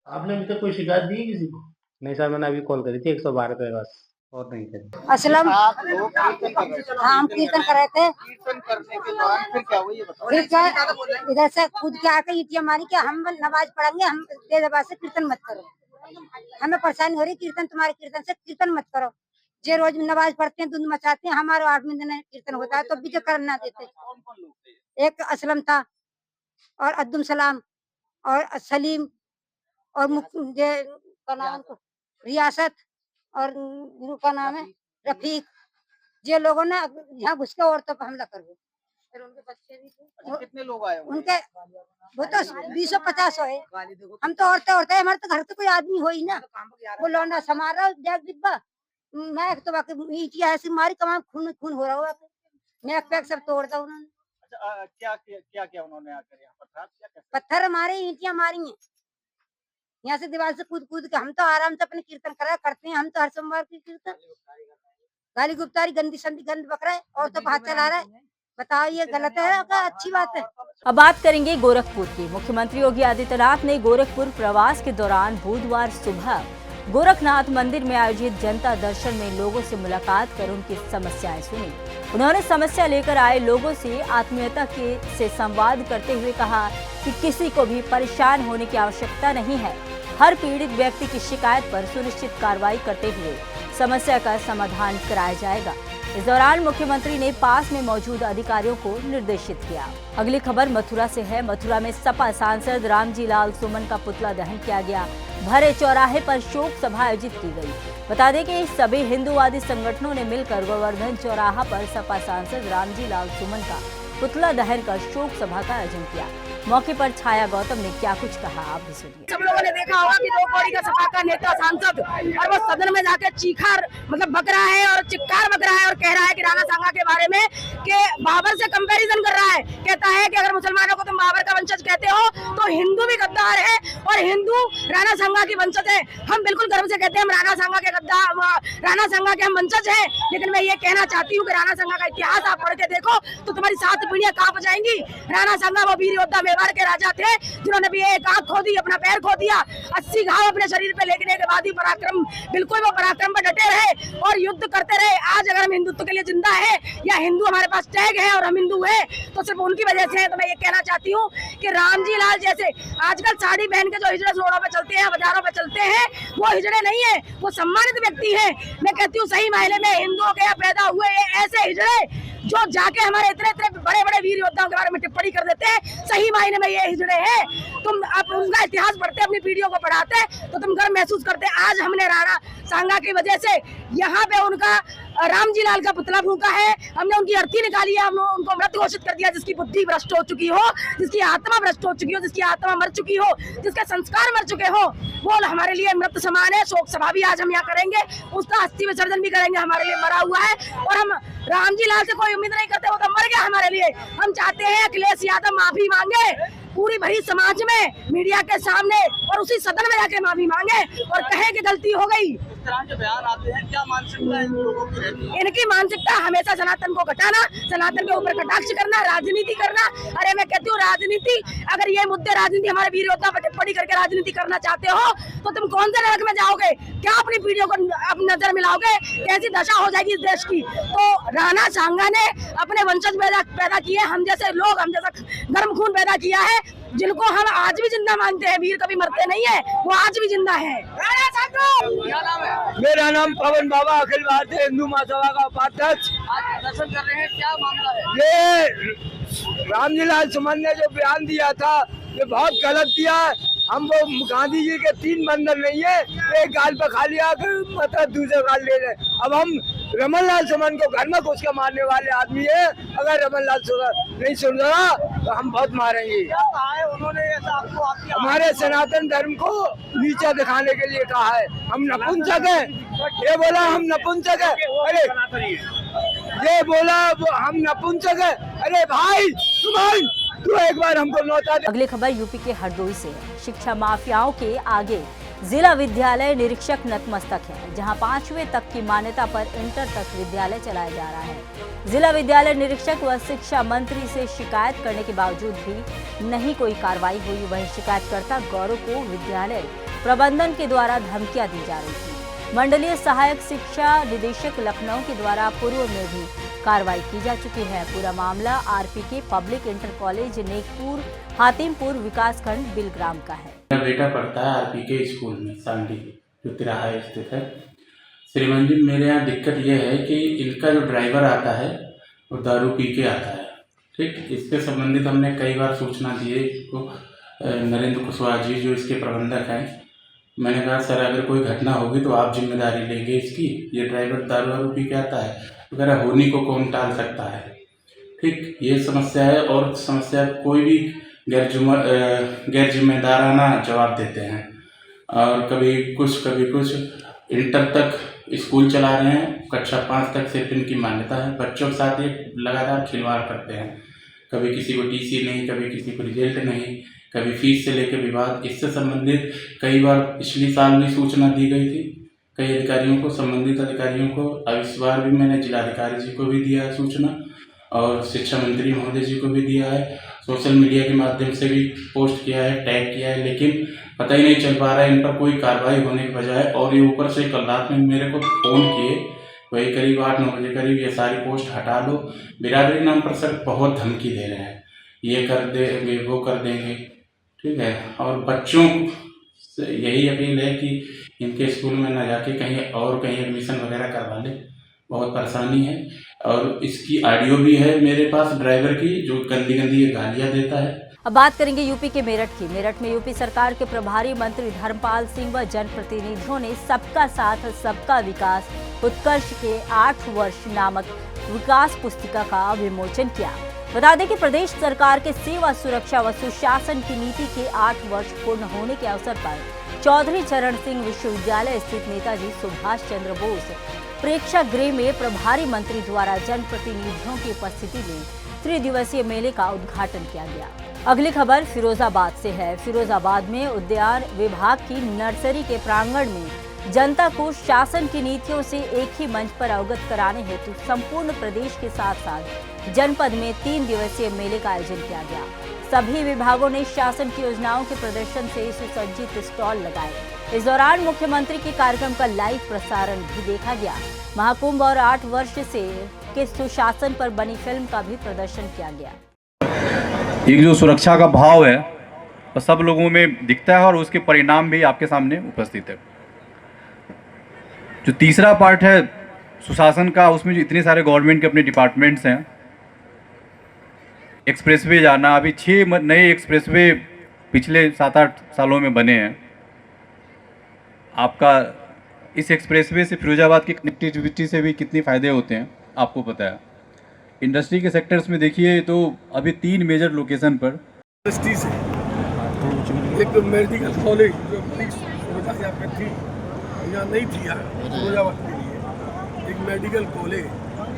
आपने अभी तक कोई शिकायत दी किसी को? नहीं सर, मैंने अभी कॉल करी थी 112 पे, बस और नहीं करी। असलम, हम कीर्तन कर रहे थे। कीर्तन करने के दौरान फिर क्या हुआ ये बताओ? फिर क्या इधर से कूद के आके ईटियां मारी कि हम नमाज पढ़ेंगे, हम तेज आवाज से कीर्तन मत करो, हमें परेशानी हो रही कीर्तन, तुम्हारे कीर्तन से कीर्तन मत करो। जे रोज नमाज पढ़ते हैं, धुंध मचाते हैं, हमारे 8वें दिन कीर्तन होता है तो भी जो करना देते। एक असलम था और अब्दुल सलाम और सलीम और रियासत और का नाम है रफीक, ये लोगों ने यहाँ घुस के औरतों पर हमला कर दिया। उनके बच्चे भी थे। कितने लोग आए? उनके वो तो 250 है। हम तो औरतें हमारे तो घर से कोई आदमी हो ही ना, वो लौंडा समार रहा बैग डिब्बा, मैं तो बाकी ईटियां ऐसी मारी कमाल खून हो रहा हुआ, मैं पैक सब तोड़ दा उन्होंने। क्या उन्होंने आकर यहाँ पर पत्थर मारे, ईटियां मारी हैं यहाँ से दीवार से कूद के। हम तो आराम से अपने कीर्तन करते हैं, हम तो हर सोमवार की कीर्तन, गाली गुप्तारी गंदी संदी गंद बकरा है और तो हाथ चला रहा है। बताओ ये गलत है या अच्छी बात है? अब बात करेंगे गोरखपुर की। मुख्यमंत्री योगी आदित्यनाथ ने गोरखपुर प्रवास के दौरान बुधवार सुबह गोरखनाथ मंदिर में आयोजित जनता दर्शन में लोगों से मुलाकात कर उनकी समस्याएं सुनी। उन्होंने समस्या लेकर आए लोगों से आत्मीयता से संवाद करते हुए कहा कि किसी को भी परेशान होने की आवश्यकता नहीं है। हर पीड़ित व्यक्ति की शिकायत पर सुनिश्चित कार्रवाई करते हुए समस्या का समाधान कराया जाएगा। इस दौरान मुख्यमंत्री ने पास में मौजूद अधिकारियों को निर्देशित किया। अगली खबर मथुरा से है। मथुरा में सपा सांसद रामजी लाल सुमन का पुतला दहन किया गया। भरे चौराहे पर शोक सभा आयोजित की गई। बता दें कि सभी हिंदूवादी संगठनों ने मिलकर गोवर्धन चौराहा पर सपा सांसद रामजी लाल सुमन का पुतला दहन कर शोक सभा का आयोजन किया। मौके पर छाया गौतम ने क्या कुछ कहा, आप भी सुनिए। सब लोगों ने देखा होगा कि 2 कौड़ी का सपा का नेता सांसद और वो सदन में जाकर चीखार बक रहा है और चिक्कार बक रहा है और कह रहा है कि राणा सांगा के बारे में कि बाबर से कंपैरिजन कर रहा है। कहता है कि अगर मुसलमानों को तुम बाबर का वंशज कहते हो तो हिंदू भी गद्दार है और हिंदू राणा सांगा की वंशज है। हम बिल्कुल गर्व से कहते हैं हम राणा सांगा के हम वंशज हैं। लेकिन मैं ये कहना चाहती हूँ कि राणा सांगा का इतिहास आप पढ़ के देखो तो तुम्हारी 7 पीढ़ियां कांप जाएंगी। राणा सांगा वो वीर योद्धा मेवाड़ के राजा थे जिन्होंने भी एक आंख खो दी, अपना पैर खो दिया, 80 घाव अपने शरीर पे लेने के बाद ही पराक्रम पर डटे रहे और युद्ध करते रहे। आज अगर हम हिंदुत्व के लिए जिंदा है या हिंदू हमारे पास टैग है और हम हिंदू है तो सिर्फ उनकी वजह से है। तो मैं ये कहना चाहती हूँ कि रामजी लाल जैसे आजकल साड़ी पहन के जो हिजड़े रोडों पे चलते हैं, बाजारों पे चलते हैं, वो हिजड़े नहीं है, वो सम्मानित व्यक्ति है। मैं कहती हूँ सही मायने में हिंदुओं के यहाँ पैदा हुए ऐसे हिजड़े जो जाके हमारे इतने बड़े बड़े वीर योद्धाओं के बारे में टिप्पणी कर देते हैं, सही मायने में ये हिजड़े हैं। तुम अब उनका इतिहास पढ़ते, अपनी पीढ़ियों को पढ़ाते तो तुम गर्व महसूस करते। आज हमने राणा सांगा की वजह से यहाँ पे उनका रामजी लाल का पुतला फूंका है, हमने उनकी अर्थी निकाली है, हमने उनको मृत घोषित कर दिया। जिसकी बुद्धि भ्रष्ट हो चुकी हो, जिसकी आत्मा भ्रष्ट हो चुकी हो, जिसकी आत्मा मर चुकी हो, जिसके संस्कार मर चुके हो, वो हमारे लिए मृत समान है। शोक सभा भी आज हम यहाँ करेंगे, उसका अस्थि विसर्जन भी करेंगे, हमारे लिए मरा हुआ है। और हम रामजी लाल से कोई उम्मीद नहीं करते, वो तो मर गया हमारे लिए। हम चाहते हैं अखिलेश यादव माफी मांगे पूरी भरी समाज में, मीडिया के सामने और उसी सदन में जाके माफी मांगे और कहे कि गलती हो गई। इस तरह के बयान आते हैं, क्या मानसिकता है इन लोगों की रहती है? इनकी मानसिकता हमेशा सनातन को घटाना, सनातन के ऊपर कटाक्ष करना, राजनीति करना। अरे मैं कहती हूँ राजनीति, अगर ये मुद्दे राजनीति हमारे वीर योद्धा पर टिप्पणी करके राजनीति करना चाहते हो तो तुम कौन से नरक में जाओगे? क्या अपनी पीढ़ियों को अब नजर मिलाओगे? कैसी दशा हो जाएगी इस देश की? तो राणा सांगा ने अपने वंशज पैदा किए, हम जैसे लोग, हम जैसा गर्म खून पैदा किया है, जिनको हम आज भी जिंदा मानते हैं। वीर कभी मरते नहीं है, वो आज भी जिंदा है। क्या नाम है? मेरा नाम पवन बाबा, अखिल भारतीय हिंदू महासभा का उपाध्यक्ष। आज दर्शन कर रहे हैं, क्या मामला है? ये रामजी लाल सुमन ने जो बयान दिया था ये बहुत गलत दिया। हम वो गांधी जी के 3 बंदर नहीं है, एक गाल पे खा लिया मतलब दूसरे गाल ले रहे। अब हम रमन लाल सुमन को घर में घुस के मारने वाले आदमी है। अगर रमन लाल सुमन नहीं सुन रहा तो हम बहुत मारेंगे। उन्होंने ऐसा आपको हमारे सनातन धर्म को नीचा दिखाने के लिए कहा है। हम नपुंसक हैं, ये बोला हम नपुंसक है। अरे ये बोला हम नपुंसक है। अरे भाई तू एक बार हमको नौता दे। अगली खबर यूपी के हरदोई से है। शिक्षा माफियाओं के आगे जिला विद्यालय निरीक्षक नतमस्तक है, जहां 5वीं तक की मान्यता पर इंटर तक विद्यालय चलाया जा रहा है। जिला विद्यालय निरीक्षक व शिक्षा मंत्री से शिकायत करने के बावजूद भी नहीं कोई कार्रवाई हुई। वहीं शिकायतकर्ता गौरव को विद्यालय प्रबंधन के द्वारा धमकियां दी जा रही थी। मंडलीय सहायक शिक्षा निदेशक लखनऊ के द्वारा पूर्व में भी कार्रवाई की जा चुकी है। पूरा मामला आरपीके पब्लिक इंटर कॉलेज नेकपुर हातिमपुर विकासखंड बिलग्राम का है। मेरा बेटा पढ़ता है आरपीके स्कूल में, सांडी जो तिराहा स्थित है। श्रीमान जी, मेरे यहाँ दिक्कत यह है कि इनका जो ड्राइवर आता है वो दारू पी के आता है। ठीक, इसके संबंधित हमने कई बार सूचना दी है इसको नरेंद्र कुशवाहा जी जो इसके प्रबंधक हैं। मैंने कहा सर अगर कोई घटना होगी तो आप जिम्मेदारी लेंगे इसकी, ये ड्राइवर दारू वारू पी के आता है वगैरह, होने को कौन टाल सकता है। ठीक, ये समस्या है। और समस्या कोई भी गैर जिम्मेदाराना जवाब देते हैं और कभी कुछ इंटर तक स्कूल चला रहे हैं, कक्षा 5 तक सिर्फ इनकी मान्यता है। बच्चों के साथ ये लगातार खिलवाड़ करते हैं, कभी किसी को टीसी नहीं, कभी किसी को रिजल्ट नहीं, कभी फीस से लेकर विवाद। इससे संबंधित कई बार पिछली साल भी सूचना दी गई थी कई अधिकारियों को, संबंधित अधिकारियों को। अब इस बार भी मैंने जिलाधिकारी जी को भी दिया है सूचना और शिक्षा मंत्री महोदय जी को भी दिया है सोशल मीडिया के माध्यम से भी पोस्ट किया है, टैग किया है, लेकिन पता ही नहीं चल पा रहा है इन पर कोई कार्रवाई होने के बजाय। और ये ऊपर से कल रात में मेरे को फ़ोन किए, वही करीब 8-9 बजे करीब, ये सारी पोस्ट हटा लो। बिरादरी नाम पर सर बहुत धमकी दे रहे हैं, ये कर देंगे, वो कर देंगे, ठीक है। और बच्चों से यही अपील है कि इनके स्कूल में ना जाके कहीं एडमिशन वगैरह करवा लें, बहुत परेशानी है। और इसकी ऑडियो भी है मेरे पास ड्राइवर की, जो गंदी गंदी गालियाँ देता है। अब बात करेंगे यूपी के मेरठ की। मेरठ में यूपी सरकार के प्रभारी मंत्री धर्मपाल सिंह व जनप्रतिनिधियों ने सबका साथ सबका विकास उत्कर्ष के 8 वर्ष नामक विकास पुस्तिका का विमोचन किया। बता दें कि प्रदेश सरकार के सेवा सुरक्षा व सुशासन की नीति के 8 वर्ष पूर्ण होने के अवसर पर चौधरी चरण सिंह विश्वविद्यालय स्थित नेताजी सुभाष चंद्र बोस प्रेक्षागृह में प्रभारी मंत्री द्वारा जनप्रतिनिधियों की उपस्थिति में 3 दिवसीय मेले का उद्घाटन किया गया। अगली खबर फिरोजाबाद से है। फिरोजाबाद में उद्यान विभाग की नर्सरी के प्रांगण में जनता को शासन की नीतियों से एक ही मंच पर अवगत कराने हेतु संपूर्ण प्रदेश के साथ साथ जनपद में 3 दिवसीय मेले का आयोजन किया गया। सभी विभागों ने शासन की योजनाओं के प्रदर्शन से सुसज्जित स्टॉल लगाए। इस दौरान मुख्यमंत्री के कार्यक्रम का लाइव प्रसारण भी देखा गया। महाकुंभ और 8 वर्ष से के सुशासन पर बनी फिल्म का भी प्रदर्शन किया गया। एक जो सुरक्षा का भाव है वो सब लोगों में दिखता है और उसके परिणाम भी आपके सामने उपस्थित है। जो तीसरा पार्ट है सुशासन का, उसमें जो इतने सारे गवर्नमेंट के अपने डिपार्टमेंट्स हैं, एक्सप्रेसवे जाना, अभी 6 नए एक्सप्रेसवे पिछले 7-8 सालों में बने हैं। आपका इस एक्सप्रेसवे से फिरोजाबाद की कनेक्टिविटी से भी कितने फ़ायदे होते हैं आपको पता है। इंडस्ट्री के सेक्टर्स में देखिए तो अभी 3 मेजर लोकेशन पर इंडस्ट्री से एक मेडिकल कॉलेज जो बड़ी सुविधा यहाँ पे थी, यहाँ नहीं थी यार फिरोजाबाद के लिए, एक मेडिकल कॉलेज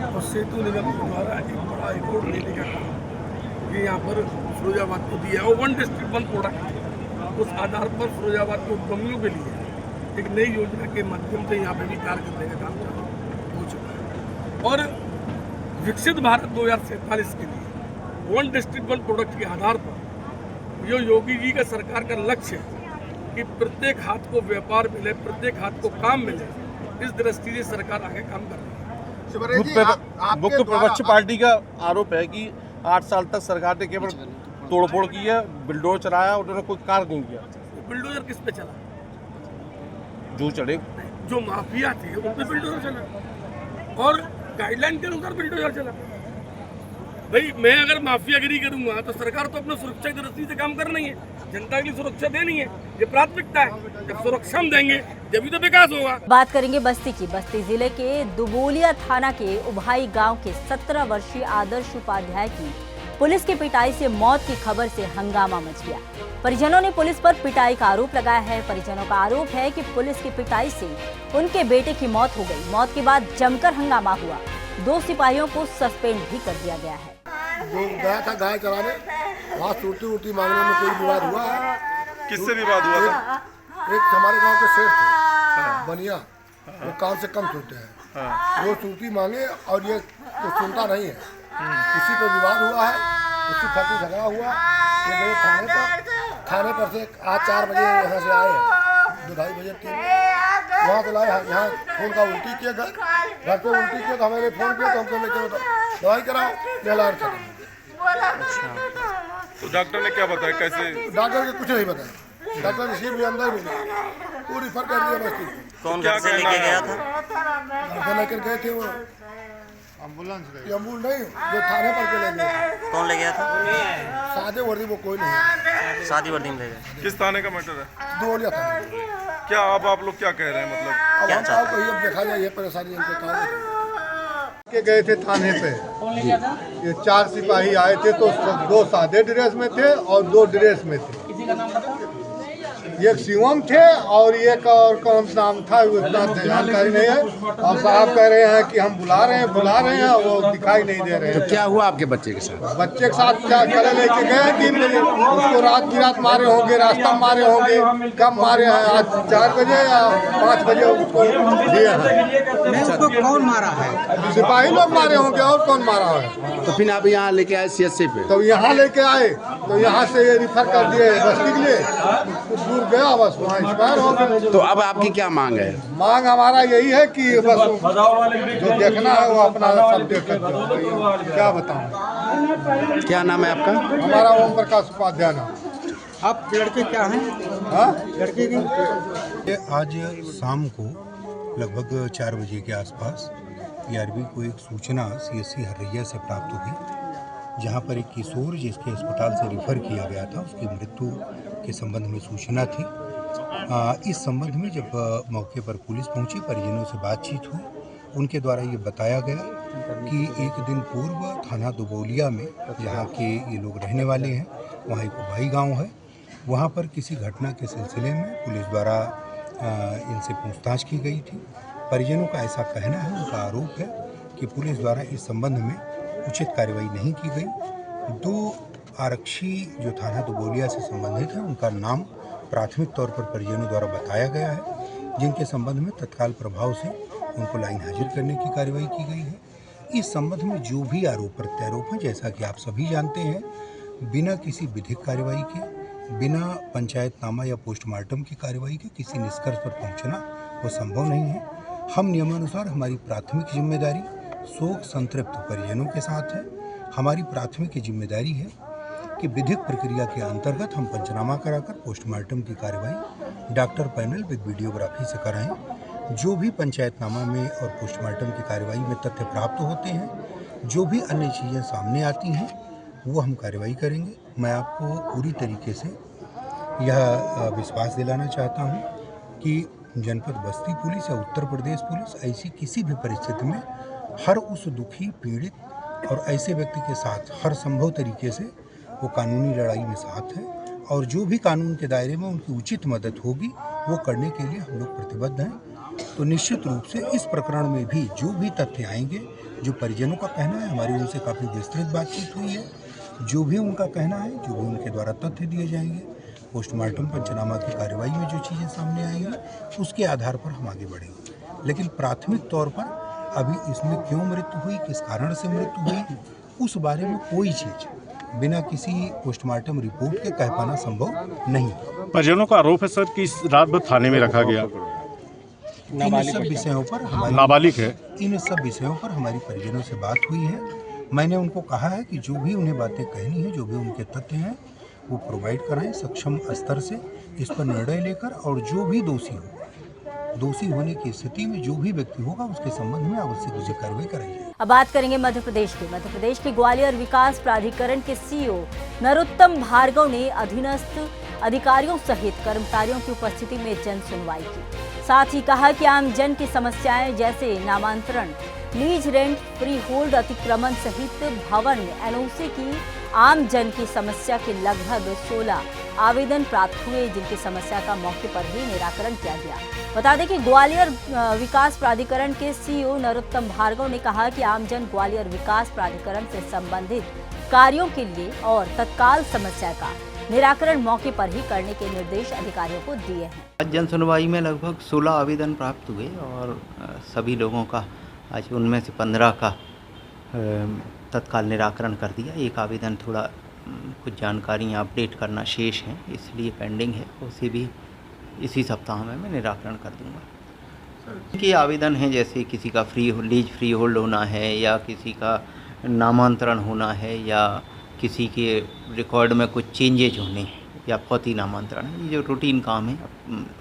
और सेतु निगम के द्वारा एक बड़ा रिपोर्ट लेने का काम ये यहाँ पर फिरोजाबाद को दिया और 1 डिस्ट्रिक्ट 1 प्रोडक्ट। उस आधार पर फिरोजाबाद के उद्यमियों के लिए एक नई योजना के माध्यम से यहाँ पे भी कार्य करने का काम हो चुका है। और विकसित भारत 2047 के लिए 1 डिस्ट्रिक्ट 1 प्रोडक्ट के आधार पर जो योगी जी का सरकार का लक्ष्य है कि प्रत्येक हाथ को व्यापार मिले, प्रत्येक हाथ को काम मिले, इस दृष्टि से सरकार आगे काम कर रही है। मुख्य विपक्ष पार्टी का आरोप है कि 8 साल तक सरकार ने केवल तोड़फोड़ की है, बिल्डोजर चलाया, उन्होंने कोई कार्य नहीं किया। बिल्डोजर किस पे चला? जो चढ़े जो माफिया थे उन पे बिल्डोजर चला और गाइडलाइन के अनुसार बिल्डोजर चला। भाई मैं अगर माफियागिरी करूंगा तो सरकार तो अपने सुरक्षा की दृष्टि से काम करना ही है, जनता की सुरक्षा देनी है, ये प्राथमिकता है। जब सुरक्षा हम देंगे तभी तो विकास होगा। बात करेंगे बस्ती की। बस्ती जिले के दुबोलिया थाना के उभाई गांव के 17 वर्षीय आदर्श उपाध्याय की पुलिस की पिटाई से मौत की खबर से हंगामा मच गया। परिजनों ने पुलिस पर पिटाई का आरोप लगाया है। परिजनों का आरोप है कि पुलिस की पिटाई से उनके बेटे की मौत हो गई। मौत के बाद जमकर हंगामा हुआ। 2 सिपाहियों को सस्पेंड भी कर दिया गया है। जो गया था गाय चराने, वहाँ सूटी मांगने में कोई विवाद हुआ है। किससे विवाद हुआ था? एक हमारे गांव के सेठ थे बनिया, वो काम से कम सुनते हैं, वो सूटी मांगे और ये तो सुनता नहीं है, उसी पर विवाद हुआ है, उसी खातिर झगड़ा हुआ। ये गए थाने पर से आज 4 बजे यहाँ से आए, 2-2:30 बजे 3 वहाँ से लाए, यहाँ फोन का उल्टी किया, घर पे उल्टी किया तो हमें फोन किया तो हमको लेकर दवाई कराओ, लेलार चला। तो डॉक्टर ने क्या बताया, कैसे? डॉक्टर ने कुछ नहीं बताया, डॉक्टर रिसीव भी अंदर ही वो रिफर कर दिया बस्ती। कौन घर से लेके गया था? घर लेकर गए थे वो एम्बुलेंस नहीं, जो थाने पर के ले गए। कौन ले गया था? सादे वर्दी वो कोई नहीं, सादी वर्दी में ले गए। किस थाने का मैटर है? दुबोलिया थाना। क्या अब आप लोग क्या कह रहे हैं? मतलब क्या चाहते हैं? अब देखा जाए ये परेशानी इनके काम के गए थे थाने पे। ये 4 सिपाही आए थे तो 2 सादे ड्रेस में थे और 2 ड्रेस में थे। एक शिवम थे और एक और कौन सा नाम था, उतना जानकारी नहीं है। और साहब कह रहे हैं कि हम बुला रहे हैं, वो दिखाई नहीं दे रहे हैं। तो क्या हुआ आपके बच्चे के साथ? बच्चे के साथ क्या कल लेके गए 3 बजे, उसको रात बिरात मारे होंगे, रास्ता में मारे होंगे। कब मारे हैं? आज 4 बजे या 5 बजे उसको दिए हैं। उसको कौन मारा है? सिपाही लोग मारे होंगे, और कौन मारा है? तो फिर आप यहाँ लेके आए CHC पे? तो यहाँ लेके आए तो यहाँ से ये रिफर कर दिए बस्ती के लिए, कुछ दूर गया, बस वहाँ एक्सपायर हो गए। तो अब आपकी क्या मांग है? मांग हमारा यही है कि बस जो देखना है वो अपना सब देख सकते हो। क्या बताऊँ? क्या नाम है आपका? हमारा ओम प्रकाश उपाध्याय नाम। आप लड़के क्या हैं? हाँ, लड़के की आज शाम को लगभग 4 बजे के आसपास PRB को एक सूचना CSC हरैया से प्राप्त हुई, जहां पर एक किशोर जिसके अस्पताल से रेफर किया गया था, उसकी मृत्यु के संबंध में सूचना थी। इस संबंध में जब मौके पर पुलिस पहुंची, परिजनों से बातचीत हुई, उनके द्वारा ये बताया गया कि एक दिन पूर्व थाना दुबौलिया में, जहाँ के ये लोग रहने वाले हैं, वहाँ एक उभाई गाँव है, वहाँ पर किसी घटना के सिलसिले में पुलिस द्वारा इनसे पूछताछ की गई थी। परिजनों का ऐसा कहना है, उनका आरोप है कि पुलिस द्वारा इस संबंध में उचित कार्रवाई नहीं की गई। 2 आरक्षी जो थाना दुबौलिया से संबंधित हैं, उनका नाम प्राथमिक तौर पर परिजनों द्वारा बताया गया है, जिनके संबंध में तत्काल प्रभाव से उनको लाइन हाजिर करने की कार्रवाई की गई है। इस संबंध में जो भी आरोप प्रत्यारोप हैं, जैसा कि आप सभी जानते हैं, बिना किसी विधिक कार्रवाई के, बिना पंचायतनामा या पोस्टमार्टम की कार्रवाई के किसी निष्कर्ष पर पहुंचना वो संभव नहीं है। हम नियमानुसार हमारी प्राथमिक जिम्मेदारी शोक संतृप्त परिजनों के साथ है। हमारी प्राथमिक जिम्मेदारी है कि विधिक प्रक्रिया के अंतर्गत हम पंचनामा कराकर पोस्टमार्टम की कार्रवाई डॉक्टर पैनल विद वीडियोग्राफी से कराएं। जो भी पंचायतनामा में और पोस्टमार्टम की कार्रवाई में तथ्य प्राप्त होते हैं, जो भी अन्य चीज़ें सामने आती हैं, वो हम कार्रवाई करेंगे। मैं आपको पूरी तरीके से यह विश्वास दिलाना चाहता हूँ कि जनपद बस्ती पुलिस या उत्तर प्रदेश पुलिस ऐसी किसी भी परिस्थिति में हर उस दुखी, पीड़ित और ऐसे व्यक्ति के साथ हर संभव तरीके से वो कानूनी लड़ाई में साथ है, और जो भी कानून के दायरे में उनकी उचित मदद होगी वो करने के लिए हम लोग प्रतिबद्ध हैं। तो निश्चित रूप से इस प्रकरण में भी जो भी तथ्य आएंगे, जो परिजनों का कहना है, हमारी उनसे काफ़ी विस्तृत बातचीत हुई है, जो भी उनका कहना है, जो भी उनके द्वारा तथ्य दिए जाएंगे, पोस्टमार्टम पंचनामा की कार्रवाई में जो चीज़ें सामने आएंगी, उसके आधार पर हम आगे बढ़ेंगे। लेकिन प्राथमिक तौर पर अभी इसमें क्यों मृत्यु हुई, किस कारण से मृत्यु हुई, उस बारे में कोई चीज़ बिना किसी पोस्टमार्टम रिपोर्ट के कह पाना संभव नहीं। परिजनों का आरोप है सर कि रात भर थाने में रखा गया। इन सब विषयों पर नाबालिग है। इन सब विषयों पर हमारी परिजनों से बात हुई है। मैंने उनको कहा है कि जो भी उन्हें बातें कहनी है, जो भी उनके तथ्य हैं, वो प्रोवाइड कराएं सक्षम स्तर से इस पर निर्णय लेकर, और जो भी दोषी होने की स्थिति में जो भी व्यक्ति होगा उसके संबंध में आवश्यक उचित कार्रवाई कराई जाएगी। अब बात करेंगे मध्य प्रदेश के ग्वालियर विकास प्राधिकरण के CEO नरोत्तम भार्गव ने अधीनस्थ अधिकारियों सहित कर्मचारियों की उपस्थिति में जन सुनवाई की। साथ ही कहा कि आम जन की समस्याएं जैसे नामांतरण, लीज रेंट, फ्री होल्ड अतिक्रमण सहित भवन NOC की आम जन की समस्या के लगभग 16 आवेदन प्राप्त हुए, जिनकी समस्या का मौके पर ही निराकरण किया गया। बता दें कि ग्वालियर विकास प्राधिकरण के CEO नरोत्तम भार्गव ने कहा कि आमजन ग्वालियर विकास प्राधिकरण से संबंधित कार्यों के लिए और तत्काल समस्या का निराकरण मौके पर ही करने के निर्देश अधिकारियों को दिए हैं। जन सुनवाई में लगभग 16 आवेदन प्राप्त हुए और सभी लोगों का आज उनमें से 15 का तत्काल निराकरण कर दिया। एक आवेदन थोड़ा कुछ जानकारियाँ अपडेट करना शेष हैं, इसलिए पेंडिंग है, उसे भी इसी सप्ताह में मैं निराकरण कर दूंगा। कि आवेदन हैं जैसे किसी का लीज फ्री होल्ड होना है, या किसी का नामांतरण होना है, या किसी के रिकॉर्ड में कुछ चेंजेज होने हैं, या फौती नामांतरण है, ये जो रूटीन काम है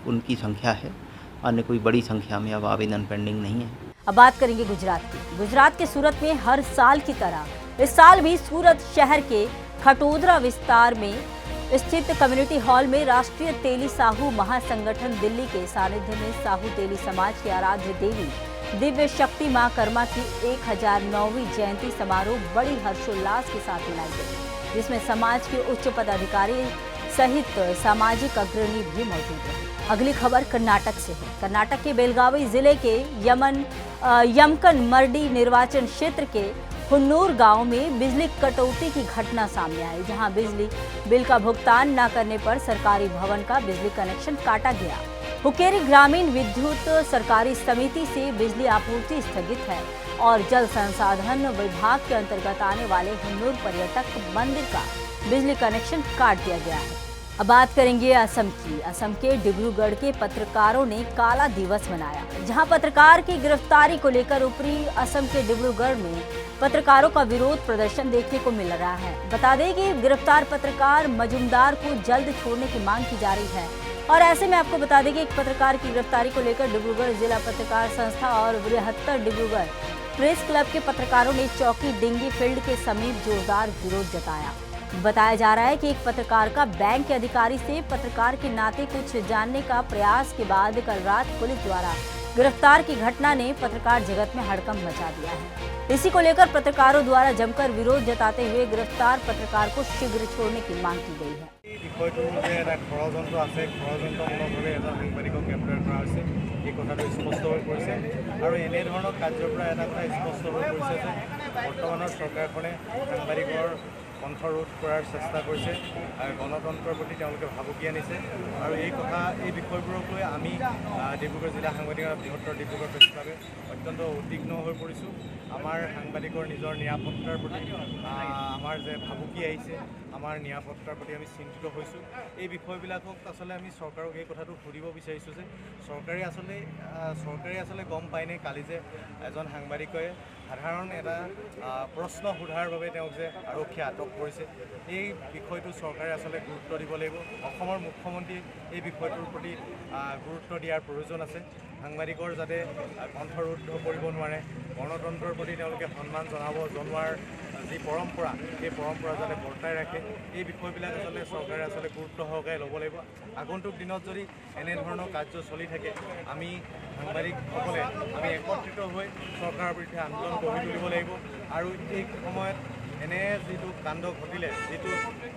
उनकी संख्या है। अन्य कोई बड़ी संख्या में अब आवेदन पेंडिंग नहीं है। अब बात करेंगे गुजरात की। गुजरात के सूरत में हर साल की तरह इस साल भी सूरत शहर के खटोदरा विस्तार में स्थित कम्युनिटी हॉल में राष्ट्रीय तेली साहू महासंगठन दिल्ली के सानिध्य में साहू तेली समाज की आराध्य देवी दिव्य शक्ति मां कर्मा की 1009वीं जयंती समारोह बड़ी हर्षोल्लास के साथ मनाई गई, जिसमें समाज के उच्च पदाधिकारी सहित सामाजिक अग्रणी भी मौजूद रहे। अगली खबर कर्नाटक से है। कर्नाटक के बेलगावी जिले के यमकन मर्डी निर्वाचन क्षेत्र के हुन्नूर गांव में बिजली कटौती की घटना सामने आई, जहां बिजली बिल का भुगतान न करने पर सरकारी भवन का बिजली कनेक्शन काटा गया। हुक्केरी ग्रामीण विद्युत सरकारी समिति से बिजली आपूर्ति स्थगित है और जल संसाधन विभाग के अंतर्गत आने वाले हुन्नूर पर्यटक मंदिर का बिजली कनेक्शन काट दिया गया है। अब बात करेंगे असम की। असम के डिब्रूगढ़ के पत्रकारों ने काला दिवस मनाया, जहां पत्रकार की गिरफ्तारी को लेकर ऊपरी असम के डिब्रूगढ़ में पत्रकारों का विरोध प्रदर्शन देखने को मिल रहा है। बता दें कि गिरफ्तार पत्रकार मजुमदार को जल्द छोड़ने की मांग की जा रही है। और ऐसे में आपको बता दें कि एक पत्रकार की गिरफ्तारी को लेकर डिब्रूगढ़ जिला पत्रकार संस्था और बृहत्तर डिब्रूगढ़ प्रेस क्लब के पत्रकारों ने चौकी डिंगी फील्ड के समीप जोरदार विरोध जताया। बताया जा रहा है कि एक पत्रकार का बैंक के अधिकारी से पत्रकार के नाते कुछ जानने का प्रयास के बाद कल रात पुलिस द्वारा गिरफ्तार की घटना ने पत्रकार जगत में हड़कंप मचा दिया है। इसी को लेकर पत्रकारों द्वारा जमकर विरोध जताते हुए गिरफ्तार पत्रकार को शीघ्र छोड़ने की मांग की गई है। এই কথাটো স্পষ্ট হৈ পৰিছে আৰু এনেধৰণৰ কাৰ্যৰ পৰা এটা কথা স্পষ্ট হৈ পৰিছে যে বৰ্তমানৰ চৰকাৰখনে সাংবাদিকৰ কণ্ঠৰোধ কৰাৰ চেষ্টা কৰিছে আৰু গণতন্ত্ৰৰ প্ৰতি তেওঁলোকে ভাবুকি আনিছে আৰু এই বিষয়বোৰক লৈ আমি ডিব্ৰুগড় জিলা সাংবাদিকৰ বৃহত্তৰ ডিব্ৰুগড় প্ৰেছ ক্লাবে অত্যন্ত উদ্বিগ্ন হৈ পৰিছোঁ। আমাৰ সাংবাদিকৰ নিজৰ নিৰাপত্তাৰ প্ৰতি আমাৰ যে ভাবুকি আহিছে, আমাৰ নিৰাপত্তাৰ প্ৰতি আমি চিন্তিত হৈছোঁ। এই বিষয়বিলাকক আচলতে আমি চৰকাৰক এই কথাটো সুধিব বিচাৰিছোঁ যে চৰকাৰে আচলতে গম পায়নে কালি যে এজন সাংবাদিকে সাধাৰণ এটা প্ৰশ্ন সোধাৰ বাবে তেওঁক যে আৰক্ষীয়ে আটক কৰিছে, এই বিষয়টো চৰকাৰে আচলতে গুৰুত্ব দিব লাগিব। অসমৰ মুখ্যমন্ত্ৰীয়ে এই বিষয়টোৰ প্ৰতি গুৰুত্ব দিয়াৰ প্ৰয়োজন আছে। সাংবাদিকৰ যাতে কণ্ঠৰোধ কৰিব নোৱাৰে, গণতন্ত্ৰৰ প্ৰতি তেওঁলোকে সন্মান জনোৱাৰ যি পৰম্পৰা, এই পৰম্পৰা যাতে বৰ্তাই ৰাখে, এই বিষয়বিলাক আচলতে চৰকাৰে গুৰুত্ব সহকাৰে ল'ব লাগিব। আগন্তুক দিনত যদি এনেধৰণৰ কাৰ্য চলি থাকে, আমি সাংবাদিকসকলে আমি একত্ৰিত হৈ চৰকাৰৰ বিৰুদ্ধে আন্দোলন গঢ়ি তুলিব লাগিব। আৰু এই সময়ত এনে যিটো কাণ্ড ঘটিলে, যিটো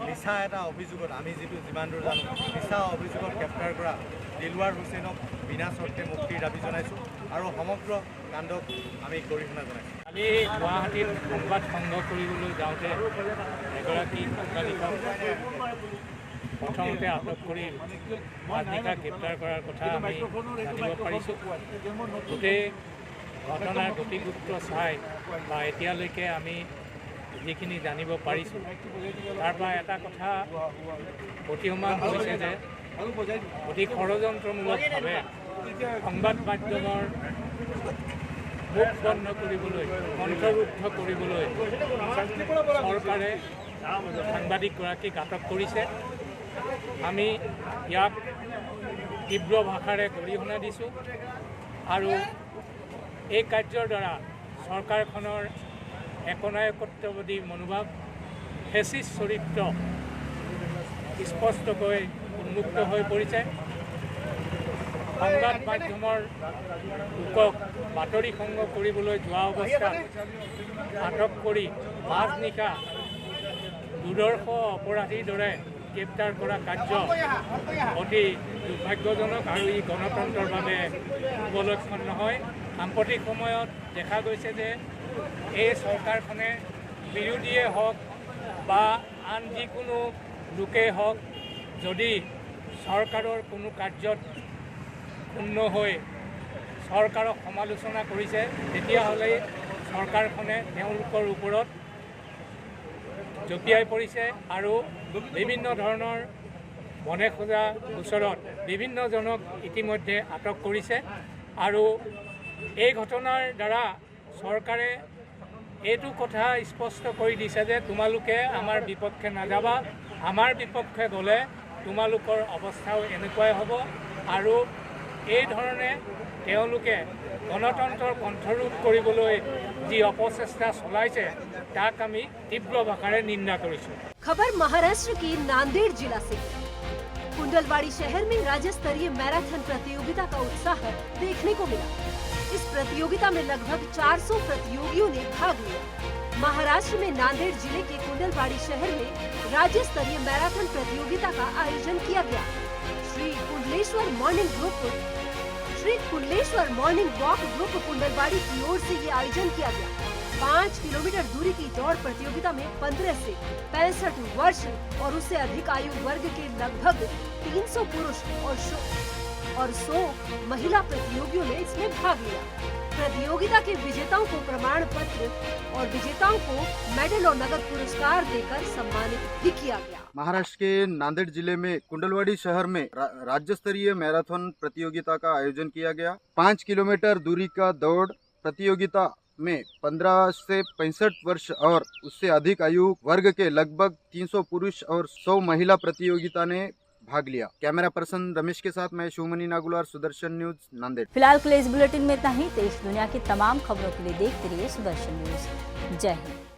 মিছা এটা অভিযোগত আমি যিমান দূৰ জানো মিছা অভিযোগত গ্ৰেপ্তাৰ কৰা দিলৱাৰ হুছেইনক বিনা চৰ্তে মুক্তিৰ দাবী জনাইছোঁ আৰু সমগ্ৰ কাণ্ডক আমি গৰিহণা জনাইছোঁ। কালি গুৱাহাটীত সংবাদ সংগ্ৰহ কৰিবলৈ যাওঁতে এগৰাকী সাংবাদিকক প্ৰথমতে আটক কৰি মাজনিশা গ্ৰেপ্তাৰ কৰাৰ কথা আমি জানিব পাৰিছোঁ। গোটেই ঘটনাৰ গতিগুত্ৰ চাই বা এতিয়ালৈকে আমি যিখিনি জানিব পাৰিছোঁ, তাৰ পৰা এটা কথা প্ৰতীয়মান হৈছে যে অতি ষড়যন্ত্ৰমূলকভাৱে সংবাদ মাধ্যমৰ মুখ বন্ধ কৰিবলৈ, কণ্ঠৰুদ্ধ কৰিবলৈ চৰকাৰে সাংবাদিকগৰাকীক আটক কৰিছে। আমি ইয়াক তীব্ৰ ভাষাৰে গৰিহণা দিছোঁ আৰু এই কাৰ্যৰ দ্বাৰা চৰকাৰখনৰ একনায়কত্ববাদী মনোভাৱ, ফেচিষ্ট চৰিত্ৰ স্পষ্টকৈ উন্মুক্ত হৈ পৰিছে। সংবাদ মাধ্যমৰ লোকক বাতৰি সংগ্ৰহ কৰিবলৈ যোৱা অৱস্থাত আটক কৰি মাজনিশা দুৰ্দৰ্শ অপৰাধীৰ দৰে গ্ৰেপ্তাৰ কৰা কাৰ্য অতি দুৰ্ভাগ্যজনক আৰু ই গণতন্ত্ৰৰ বাবে উপলক্ষণ নহয়। সাম্প্ৰতিক সময়ত দেখা গৈছে যে এই চৰকাৰখনে বিৰোধীয়ে হওক বা আন যিকোনো লোকেই হওক, যদি চৰকাৰৰ কোনো কাৰ্যত ক্ষুণ্ণ হৈ চৰকাৰক সমালোচনা কৰিছে, তেতিয়াহ'লে চৰকাৰখনে তেওঁলোকৰ ওপৰত জঁপিয়াই পৰিছে আৰু বিভিন্ন ধৰণৰ মনে খোজা গোচৰত বিভিন্নজনক ইতিমধ্যে আটক কৰিছে। আৰু এই ঘটনাৰ দ্বাৰা চৰকাৰে এইটো কথা স্পষ্ট কৰি দিছে যে তোমালোকে আমাৰ বিপক্ষে নাযাবা, আমাৰ বিপক্ষে গ'লে তোমালোকৰ অৱস্থাও এনেকুৱাই হ'ব। আৰু এই ধৰণে তেওঁলোকে গণতন্ত্ৰৰ কণ্ঠৰোধ কৰিবলৈ যি অপচেষ্টা চলাইছে, তাক আমি তীব্ৰ ভাষাৰে নিন্দা কৰিছোঁ। खबर महाराष्ट्र की नांदेड़ जिला से। कुंडलवाड़ी शहर में राज्य स्तरीय मैराथन प्रतियोगिता का उत्साह देखने को मिला। इस प्रतियोगिता में लगभग 400 प्रतियोगियों ने भाग लिया। महाराष्ट्र में नांदेड़ जिले के कुंडलवाड़ी शहर में राज्य स्तरीय मैराथन प्रतियोगिता का आयोजन किया गया। Shri Kundaleshwar morning walk group कुंडलवाड़ी की ओर से ये आयोजन किया गया। 5 किलोमीटर दूरी की दौड़ प्रतियोगिता में 15 से 65 वर्ष और उससे अधिक आयु वर्ग के लगभग 300 पुरुष और 100 महिला प्रतियोगियों ने इसमें भाग लिया। प्रतियोगिता के विजेताओं को प्रमाण पत्र और विजेताओं को मेडल और नगद पुरस्कार देकर सम्मानित भी किया गया। महाराष्ट्र के नांदेड़ जिले में कुंडलवाड़ी शहर में राज्य स्तरीय मैराथन प्रतियोगिता का आयोजन किया गया। 5 किलोमीटर दूरी का दौड़ प्रतियोगिता में 15 से 65 वर्ष और उससे अधिक आयु वर्ग के लगभग 300 पुरुष और 100 महिला प्रतियोगिता ने भाग लिया। कैमरा पर्सन रमेश के साथ मैं शिवमणि नागुलार, सुदर्शन न्यूज, नांदेड़। फिलहाल के लिए इस बुलेटिन में इतना ही। देश दुनिया की तमाम खबरों के लिए देखते रहिए सुदर्शन न्यूज। जय हिंद।